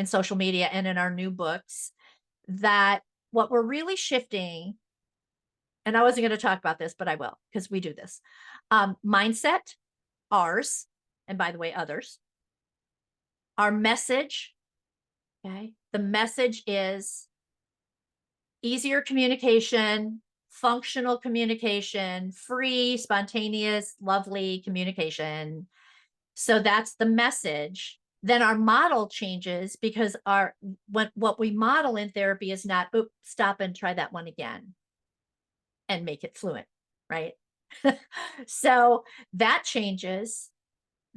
[SPEAKER 4] social media and in our new books, that what we're really shifting, and I wasn't going to talk about this, but I will, because we do this. Mindset, ours, and by the way, others. Our message, okay? The message is easier communication, functional communication, free, spontaneous, lovely communication. So that's the message. Then our model changes, because what we model in therapy is not, oops, stop and try that one again and make it fluent, right? So that changes.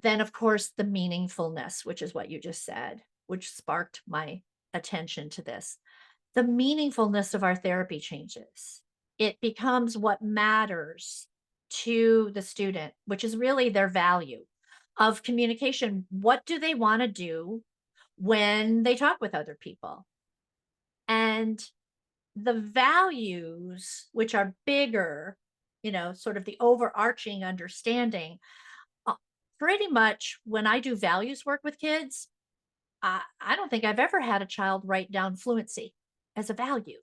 [SPEAKER 4] Then, of course, the meaningfulness, which is what you just said, which sparked my attention to this. The meaningfulness of our therapy changes. It becomes what matters to the student, which is really their value of communication. What do they want to do when they talk with other people? And the values, which are bigger, sort of the overarching understanding, pretty much when I do values work with kids, I don't think I've ever had a child write down fluency as a value.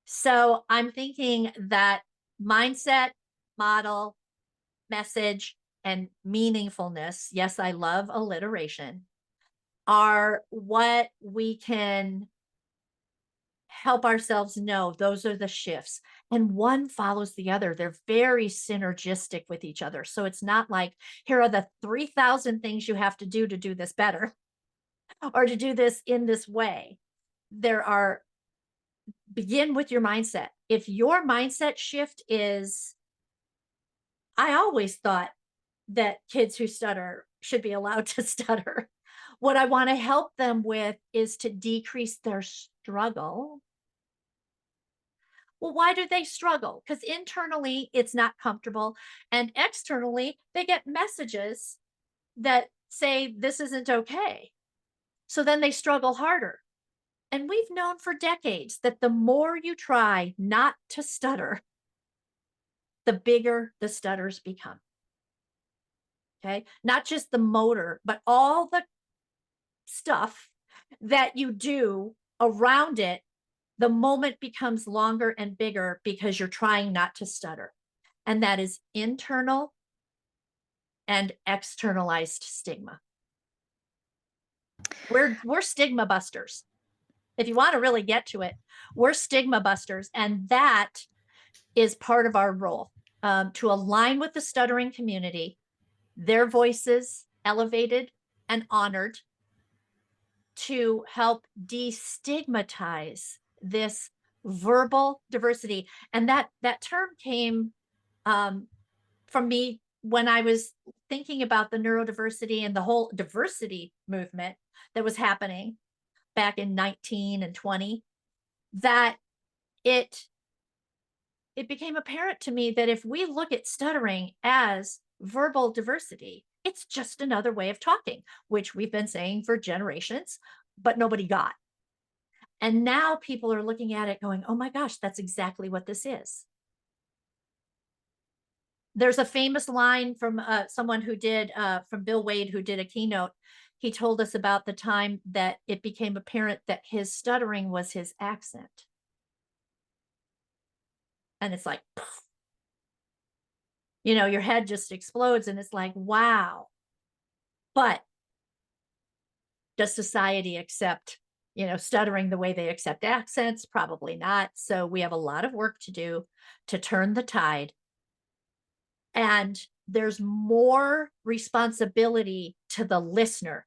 [SPEAKER 4] So I'm thinking that mindset, model, message, and meaningfulness, yes, I love alliteration, are what we can help ourselves know those are the shifts. And one follows the other. They're very synergistic with each other. So it's not like, here are the 3,000 things you have to do this better or to do this in this way. Begin with your mindset. If your mindset shift is, I always thought that kids who stutter should be allowed to stutter. What I want to help them with is to decrease their struggle. Well, why do they struggle? Because internally it's not comfortable, and externally they get messages that say this isn't okay. So then they struggle harder. And we've known for decades that the more you try not to stutter, the bigger the stutters become. Okay. Not just the motor, but all the stuff that you do around it. The moment becomes longer and bigger because you're trying not to stutter. And that is internal and externalized stigma. We're stigma busters. If you want to really get to it, we're stigma busters. And that is part of our role, to align with the stuttering community, their voices elevated and honored, to help destigmatize this verbal diversity. And that term came from me when I was thinking about the neurodiversity and the whole diversity movement that was happening back in 19 and 20, that it became apparent to me that if we look at stuttering as verbal diversity, it's just another way of talking, which we've been saying for generations, but nobody got. And now people are looking at it going, oh my gosh, that's exactly what this is. There's a famous line from someone who did, from Bill Wade, who did a keynote. He told us about the time that it became apparent that his stuttering was his accent. And it's like, your head just explodes and it's like, wow. But does society accept, stuttering the way they accept accents? Probably not. So we have a lot of work to do to turn the tide. And there's more responsibility to the listener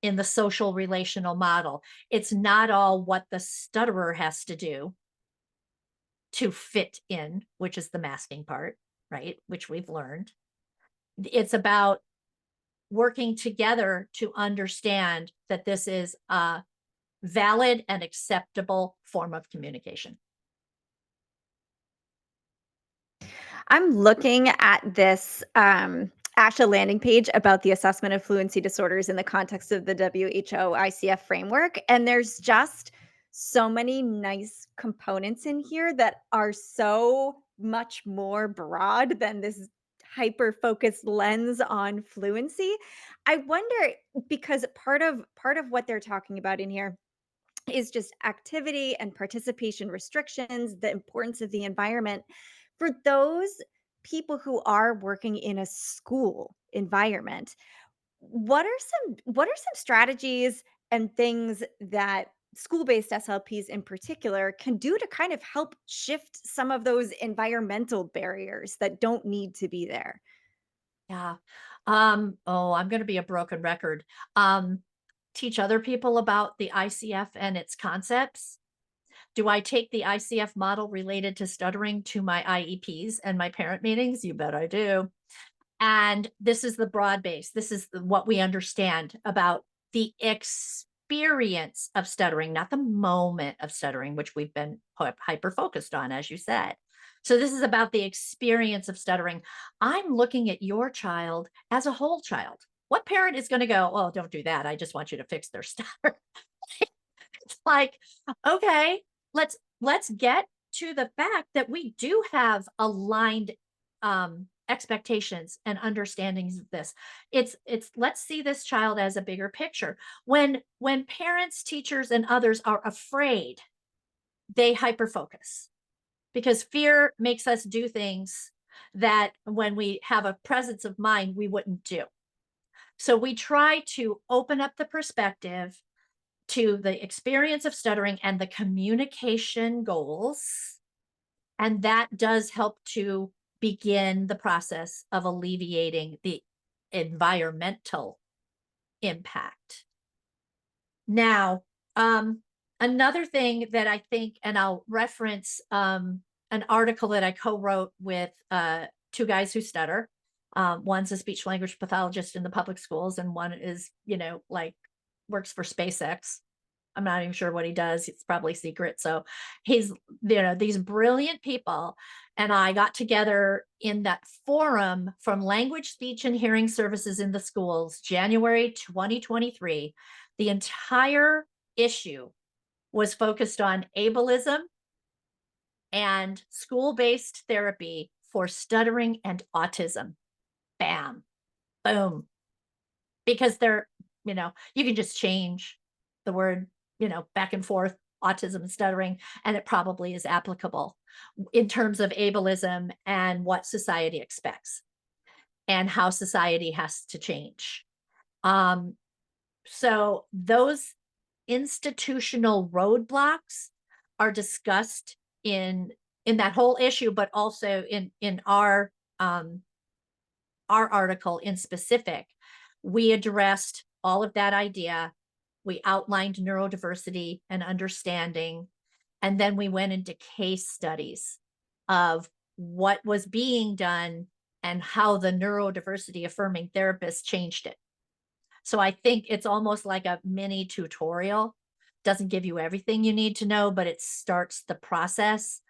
[SPEAKER 4] in the social relational model. It's not all what the stutterer has to do to fit in, which is the masking part, right? Which we've learned. It's about working together to understand that this is a valid and acceptable form of communication.
[SPEAKER 2] I'm looking at this ASHA landing page about the assessment of fluency disorders in the context of the WHO ICF framework. And there's just so many nice components in here that are so much more broad than this hyper focused lens on fluency. I wonder, because part of what they're talking about in here is just activity and participation restrictions, the importance of the environment. For those people who are working in a school environment, what are some strategies and things that school-based SLPs in particular can do to kind of help shift some of those environmental barriers that don't need to be there?
[SPEAKER 4] Yeah. I'm going to be a broken record. Teach other people about the ICF and its concepts. Do I take the ICF model related to stuttering to my IEPs and my parent meetings? You bet I do. And this is the broad base. This is what we understand about the experience of stuttering, not the moment of stuttering, which we've been hyper focused on, as you said. So this is about the experience of stuttering. I'm looking at your child as a whole child. What parent is going to go, oh, don't do that. I just want you to fix their stutter. It's like, okay, let's get to the fact that we do have aligned expectations and understandings of this. It's let's see this child as a bigger picture. When parents, teachers, and others are afraid, they hyper focus, because fear makes us do things that when we have a presence of mind, we wouldn't do. So we try to open up the perspective to the experience of stuttering and the communication goals. And that does help to begin the process of alleviating the environmental impact. Now, another thing that I think, and I'll reference an article that I co-wrote with two guys who stutter. One's a speech language pathologist in the public schools, and one is, works for SpaceX. I'm not even sure what he does. It's probably secret. So he's, these brilliant people. And I got together in that forum from Language, Speech, and Hearing Services in the Schools, January 2023. The entire issue was focused on ableism and school-based therapy for stuttering and autism. Bam. Boom. Because you can just change the word, back and forth, autism and stuttering, and it probably is applicable in terms of ableism and what society expects and how society has to change. Um, so those institutional roadblocks are discussed in that whole issue, but also in our article in specific. We addressed all of that idea. We outlined neurodiversity and understanding, and then we went into case studies of what was being done and how the neurodiversity affirming therapists changed it. So I think it's almost like a mini tutorial. Doesn't give you everything you need to know, but it starts the process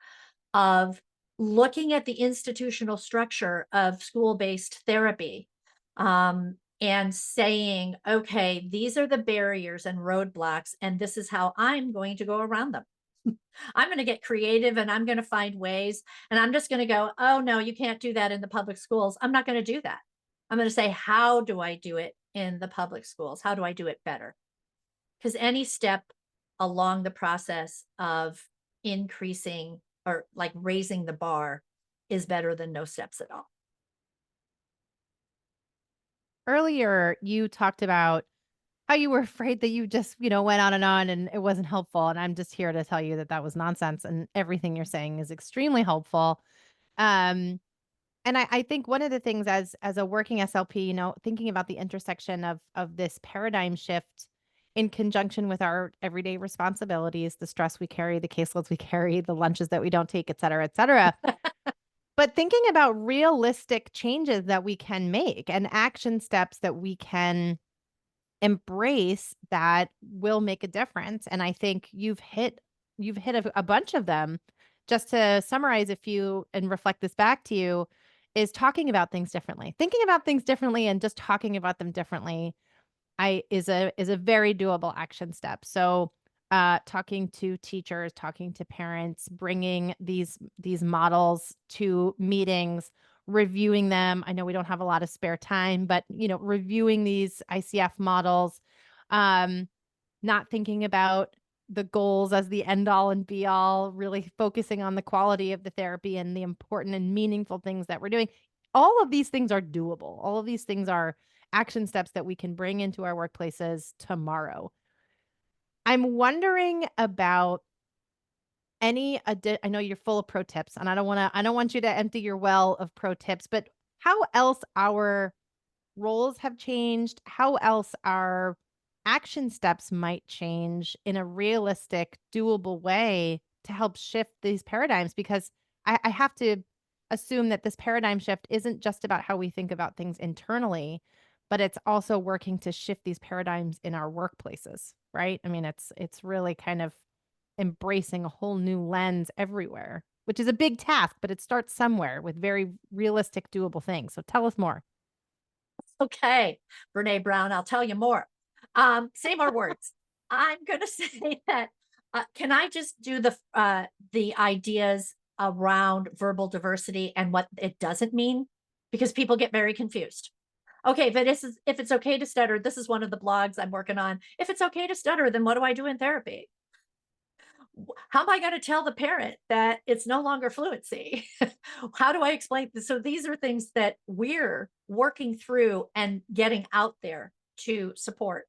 [SPEAKER 4] of looking at the institutional structure of school-based therapy, and saying, okay, these are the barriers and roadblocks, and this is how I'm going to go around them. I'm going to get creative and I'm going to find ways, and I'm just going to go, oh no, you can't do that in the public schools. I'm not going to do that. I'm going to say, how do I do it in the public schools? How do I do it better? Because any step along the process of increasing or like raising the bar is better than no steps at all.
[SPEAKER 1] Earlier, you talked about how you were afraid that you just, went on and it wasn't helpful. And I'm just here to tell you that that was nonsense. And everything you're saying is extremely helpful. Um, and I think one of the things as a working SLP, thinking about the intersection of this paradigm shift in conjunction with our everyday responsibilities, the stress we carry, the caseloads we carry, the lunches that we don't take, et cetera, et cetera. But thinking about realistic changes that we can make and action steps that we can embrace that will make a difference. And I think you've hit a bunch of them. Just to summarize a few and reflect this back to you is talking about things differently. Thinking about things differently and just talking about them differently is a very doable action step. So talking to teachers, talking to parents, bringing these models to meetings, reviewing them. I know we don't have a lot of spare time, but reviewing these ICF models, not thinking about the goals as the end all and be all, really focusing on the quality of the therapy and the important and meaningful things that we're doing. All of these things are doable. All of these things are action steps that we can bring into our workplaces tomorrow. I'm wondering about I know you're full of pro tips, and I don't want you to empty your well of pro tips, but how else our roles have changed, how else our action steps might change in a realistic, doable way to help shift these paradigms, because I have to assume that this paradigm shift isn't just about how we think about things internally, but it's also working to shift these paradigms in our workplaces, right? I mean, it's really kind of embracing a whole new lens everywhere, which is a big task, but it starts somewhere with very realistic, doable things. So tell us more.
[SPEAKER 4] Okay, Brene Brown, I'll tell you more. Say more words. I'm going to say that. Can I just do the ideas around verbal diversity and what it doesn't mean? Because people get very confused. Okay, but if it's okay to stutter, this is one of the blogs I'm working on. If it's okay to stutter, then what do I do in therapy? How am I going to tell the parent that it's no longer fluency? How do I explain this? So these are things that we're working through and getting out there to support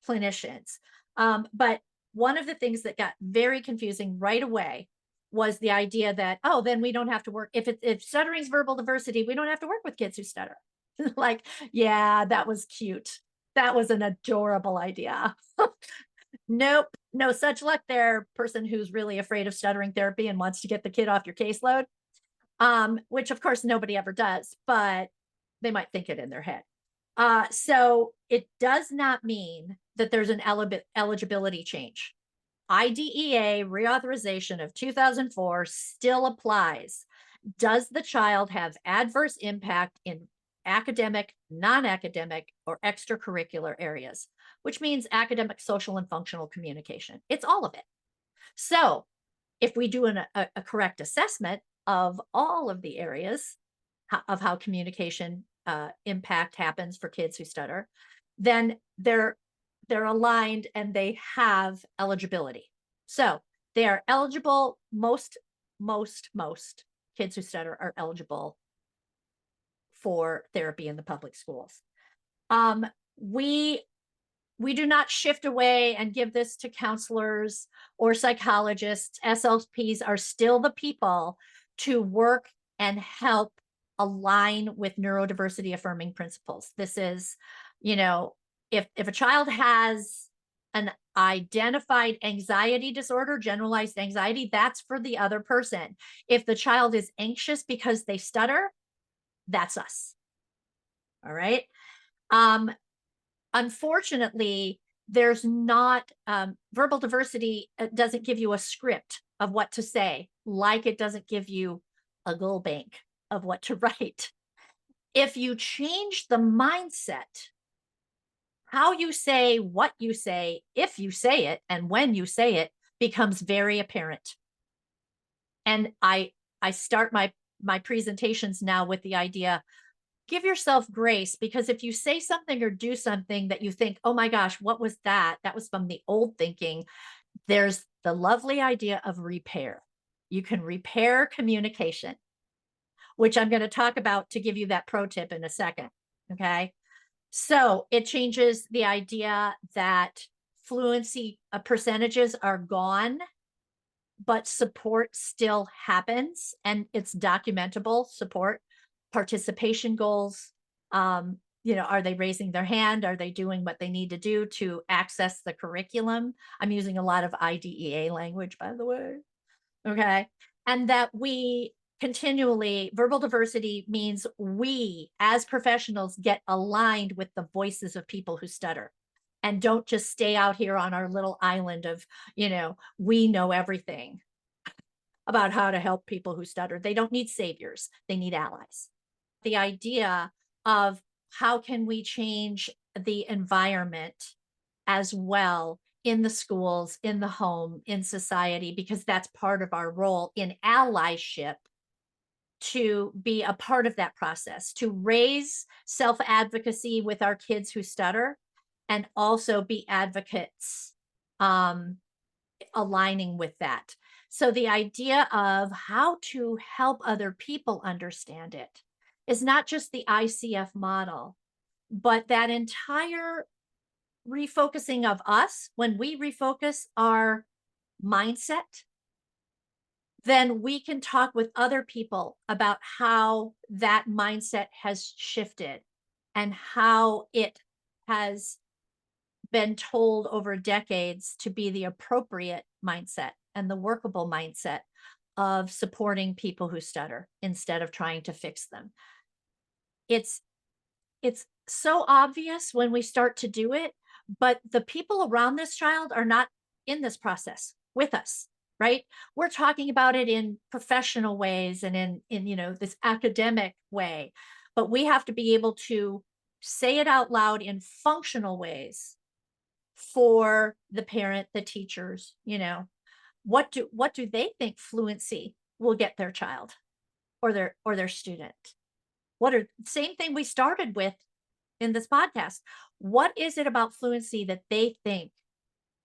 [SPEAKER 4] clinicians. But one of the things that got very confusing right away was the idea that, oh, then we don't have to work. If stuttering's verbal diversity, we don't have to work with kids who stutter. Like, yeah, that was cute. That was an adorable idea. Nope, no such luck there, person who's really afraid of stuttering therapy and wants to get the kid off your caseload. Which of course nobody ever does, but they might think it in their head. So it does not mean that there's an eligibility change. IDEA reauthorization of 2004 still applies. Does the child have adverse impact in academic, non-academic, or extracurricular areas, which means academic, social, and functional communication? It's all of it. So if we do a correct assessment of all of the areas of how communication impact happens for kids who stutter, then they're aligned and they have eligibility. So they are eligible. Most kids who stutter are eligible for therapy in the public schools. We do not shift away and give this to counselors or psychologists. SLPs are still the people to work and help align with neurodiversity affirming principles. This is, if a child has an identified anxiety disorder, generalized anxiety, that's for the other person. If the child is anxious because they stutter, that's us. All right. Unfortunately, there's not verbal diversity doesn't give you a script of what to say, like it doesn't give you a goal bank of what to write. If you change the mindset, how you say, what you say, if you say it, and when you say it becomes very apparent. And I start my presentations now with the idea, give yourself grace, because if you say something or do something that you think, oh my gosh, what was that? That was from the old thinking. There's the lovely idea of repair. You can repair communication, which I'm going to talk about to give you that pro tip in a second. Okay. So it changes the idea that fluency percentages are gone, but support still happens, and it's documentable support. Participation goals, are they raising their hand? Are they doing what they need to do to access the curriculum? I'm using a lot of IDEA language, by the way. Okay. And that we continually, verbal diversity means we as professionals get aligned with the voices of people who stutter, and don't just stay out here on our little island of, we know everything about how to help people who stutter. They don't need saviors. They need allies. The idea of how can we change the environment as well in the schools, in the home, in society, because that's part of our role in allyship, to be a part of that process, to raise self-advocacy with our kids who stutter, and also be advocates aligning with that. So the idea of how to help other people understand it is not just the ICF model, but that entire refocusing of us. When we refocus our mindset, then we can talk with other people about how that mindset has shifted and how it has been told over decades to be the appropriate mindset and the workable mindset of supporting people who stutter instead of trying to fix them. It's so obvious when we start to do it, but the people around this child are not in this process with us, right? We're talking about it in professional ways and in this academic way, but we have to be able to say it out loud in functional ways for the parent, the teachers. What do they think fluency will get their child or their student? Same thing we started with in this podcast. What is it about fluency that they think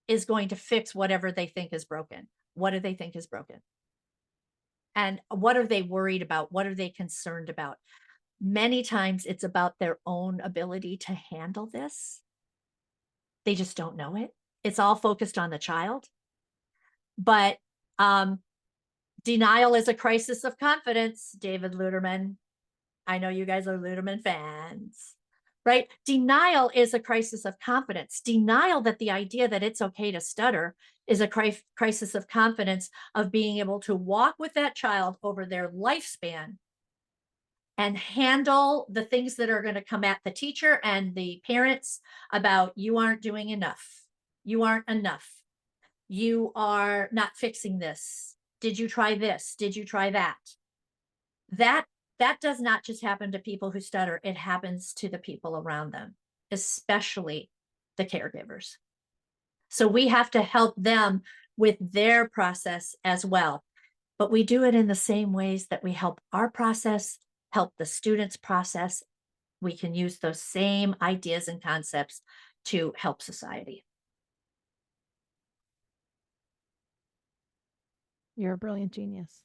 [SPEAKER 4] is going to fix whatever they think is broken? What do they think is broken? And what are they worried about? What are they concerned about? Many times it's about their own ability to handle this. They just don't know it. It's all focused on the child. But denial is a crisis of confidence, David Luderman. I know you guys are Luderman fans, right? Denial is a crisis of confidence. Denial that the idea that it's okay to stutter is a crisis of confidence of being able to walk with that child over their lifespan and handle the things that are going to come at the teacher and the parents about, you aren't doing enough. You aren't enough. You are not fixing this. Did you try this? Did you try that? That does not just happen to people who stutter. It happens to the people around them, especially the caregivers. So we have to help them with their process as well. But we do it in the same ways that we help our process, help the students' process, we can use those same ideas and concepts to help society.
[SPEAKER 1] You're a brilliant genius.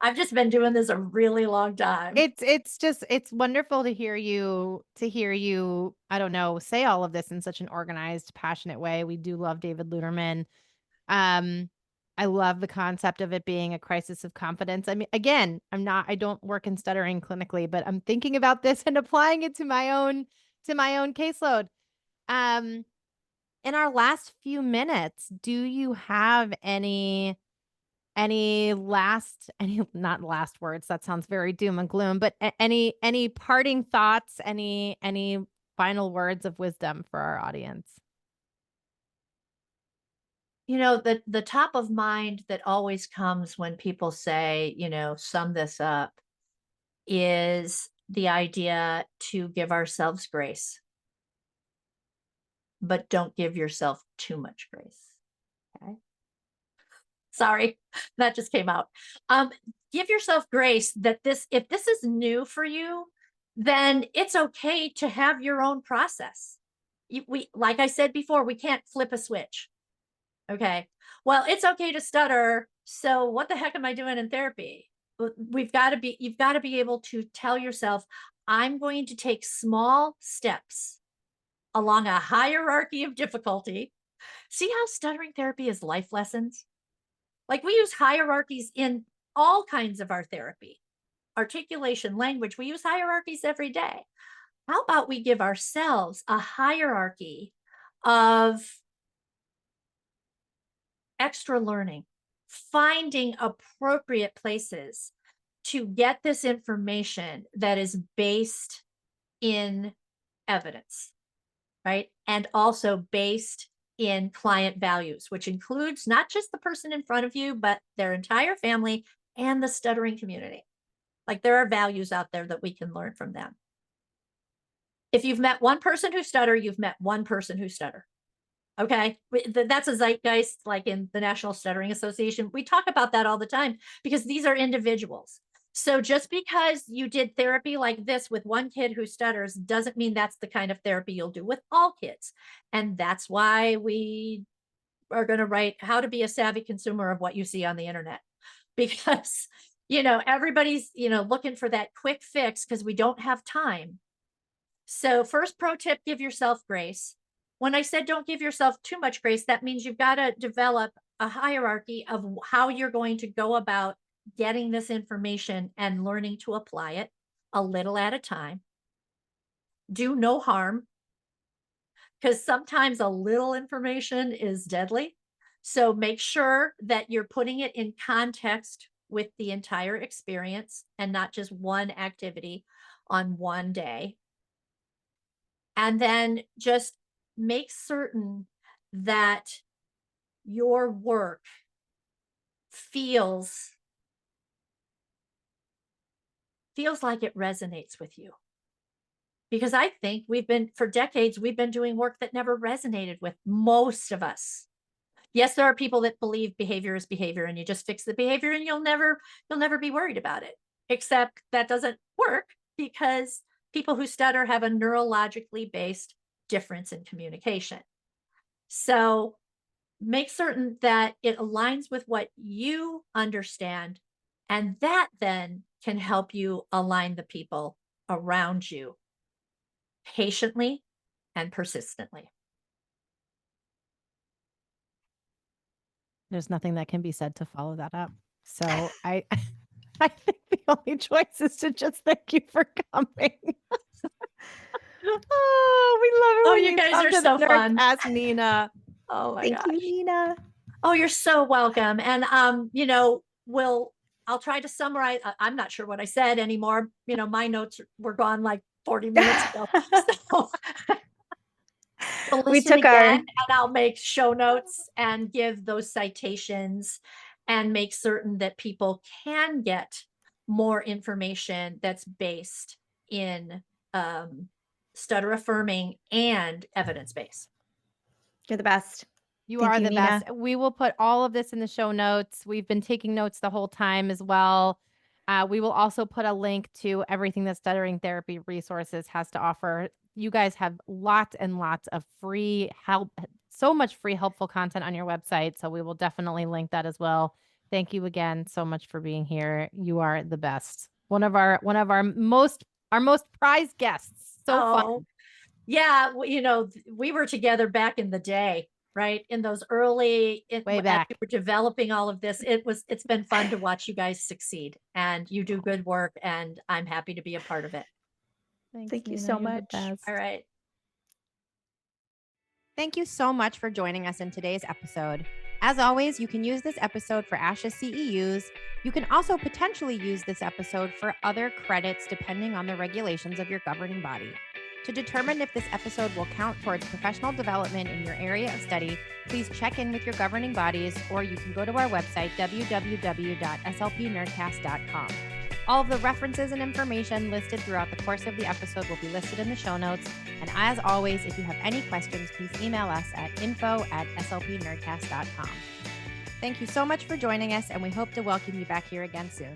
[SPEAKER 4] I've just been doing this a really long time.
[SPEAKER 1] It's wonderful to hear you, I don't know, say all of this in such an organized, passionate way. We do love David Luderman. I love the concept of it being a crisis of confidence. I mean, again, I don't work in stuttering clinically, but I'm thinking about this and applying it to my own caseload. In our last few minutes, do you have any not last words, that sounds very doom and gloom, but any parting thoughts, any final words of wisdom for our audience?
[SPEAKER 4] The top of mind that always comes when people say, sum this up, is the idea to give ourselves grace, but don't give yourself too much grace. Okay. Sorry, that just came out. Give yourself grace that if this is new for you, then it's okay to have your own process. Like I said before, we can't flip a switch. Okay. Well, it's okay to stutter. So what the heck am I doing in therapy? You've got to be able to tell yourself, I'm going to take small steps along a hierarchy of difficulty. See how stuttering therapy is life lessons? Like, we use hierarchies in all kinds of our therapy, articulation, language. We use hierarchies every day. How about we give ourselves a hierarchy of extra learning, finding appropriate places to get this information that is based in evidence, right? And also based in client values, which includes not just the person in front of you, but their entire family and the stuttering community. Like, there are values out there that we can learn from them. If you've met one person who stutter, you've met one person who stutter. Okay. That's a zeitgeist, like in the National Stuttering Association. We talk about that all the time because these are individuals. So just because you did therapy like this with one kid who stutters doesn't mean that's the kind of therapy you'll do with all kids. And that's why we are going to write How to Be a Savvy Consumer of What You See on the Internet. Because, everybody's, looking for that quick fix because we don't have time. So first pro tip, give yourself grace. When I said don't give yourself too much grace, that means you've got to develop a hierarchy of how you're going to go about getting this information and learning to apply it a little at a time. Do no harm, because sometimes a little information is deadly. So make sure that you're putting it in context with the entire experience and not just one activity on one day. And then just make certain that your work feels like it resonates with you. Because I think for decades, we've been doing work that never resonated with most of us. Yes, there are people that believe behavior is behavior and you just fix the behavior and you'll never be worried about it. Except that doesn't work because people who stutter have a neurologically based difference in communication. So make certain that it aligns with what you understand, and that then can help you align the people around you patiently and persistently.
[SPEAKER 1] There's nothing that can be said to follow that up. So I think the only choice is to just thank you for coming. Oh, we love it.
[SPEAKER 4] Oh,
[SPEAKER 1] when
[SPEAKER 4] you guys
[SPEAKER 1] come
[SPEAKER 4] are
[SPEAKER 1] to the
[SPEAKER 4] so fun.
[SPEAKER 1] Nerdcast, Nina.
[SPEAKER 4] Oh my
[SPEAKER 1] Thank
[SPEAKER 4] gosh.
[SPEAKER 1] you, Nina.
[SPEAKER 4] Oh, you're so welcome. And I'll try to summarize. I'm not sure what I said anymore. My notes were gone like 40 minutes ago. So we'll
[SPEAKER 2] We
[SPEAKER 4] listen
[SPEAKER 2] took
[SPEAKER 4] again,
[SPEAKER 2] our
[SPEAKER 4] and I'll make show notes and give those citations and make certain that people can get more information that's based in stutter affirming and evidence-based.
[SPEAKER 2] You're the best.
[SPEAKER 1] You
[SPEAKER 2] Thank
[SPEAKER 1] are
[SPEAKER 2] you,
[SPEAKER 1] the
[SPEAKER 2] Nina.
[SPEAKER 1] best. We will put all of this in the show notes. We've been taking notes the whole time as well. We will also put a link to everything that Stuttering Therapy Resources has to offer. You guys have lots and lots of free help, so much free helpful content on your website. So we will definitely link that as well. Thank you again so much for being here. You are the best. One of our most prized guests. So fun.
[SPEAKER 4] Yeah, we were together back in the day, right? In those early,
[SPEAKER 1] Way
[SPEAKER 4] as
[SPEAKER 1] back.
[SPEAKER 4] we were developing all of this, it's been fun to watch you guys succeed, and you do good work, and I'm happy to be a part of it.
[SPEAKER 1] Thanks,
[SPEAKER 2] Thank you
[SPEAKER 1] Nina.
[SPEAKER 2] so
[SPEAKER 1] You're the
[SPEAKER 2] much.
[SPEAKER 1] best.
[SPEAKER 4] All right.
[SPEAKER 1] Thank you so much for joining us in today's episode. As always, you can use this episode for ASHA CEUs. You can also potentially use this episode for other credits depending on the regulations of your governing body. To determine if this episode will count towards professional development in your area of study, please check in with your governing bodies, or you can go to our website, www.slpnerdcast.com. All of the references and information listed throughout the course of the episode will be listed in the show notes. And as always, if you have any questions, please email us at info@slpnerdcast.com. Thank you so much for joining us, and we hope to welcome you back here again soon.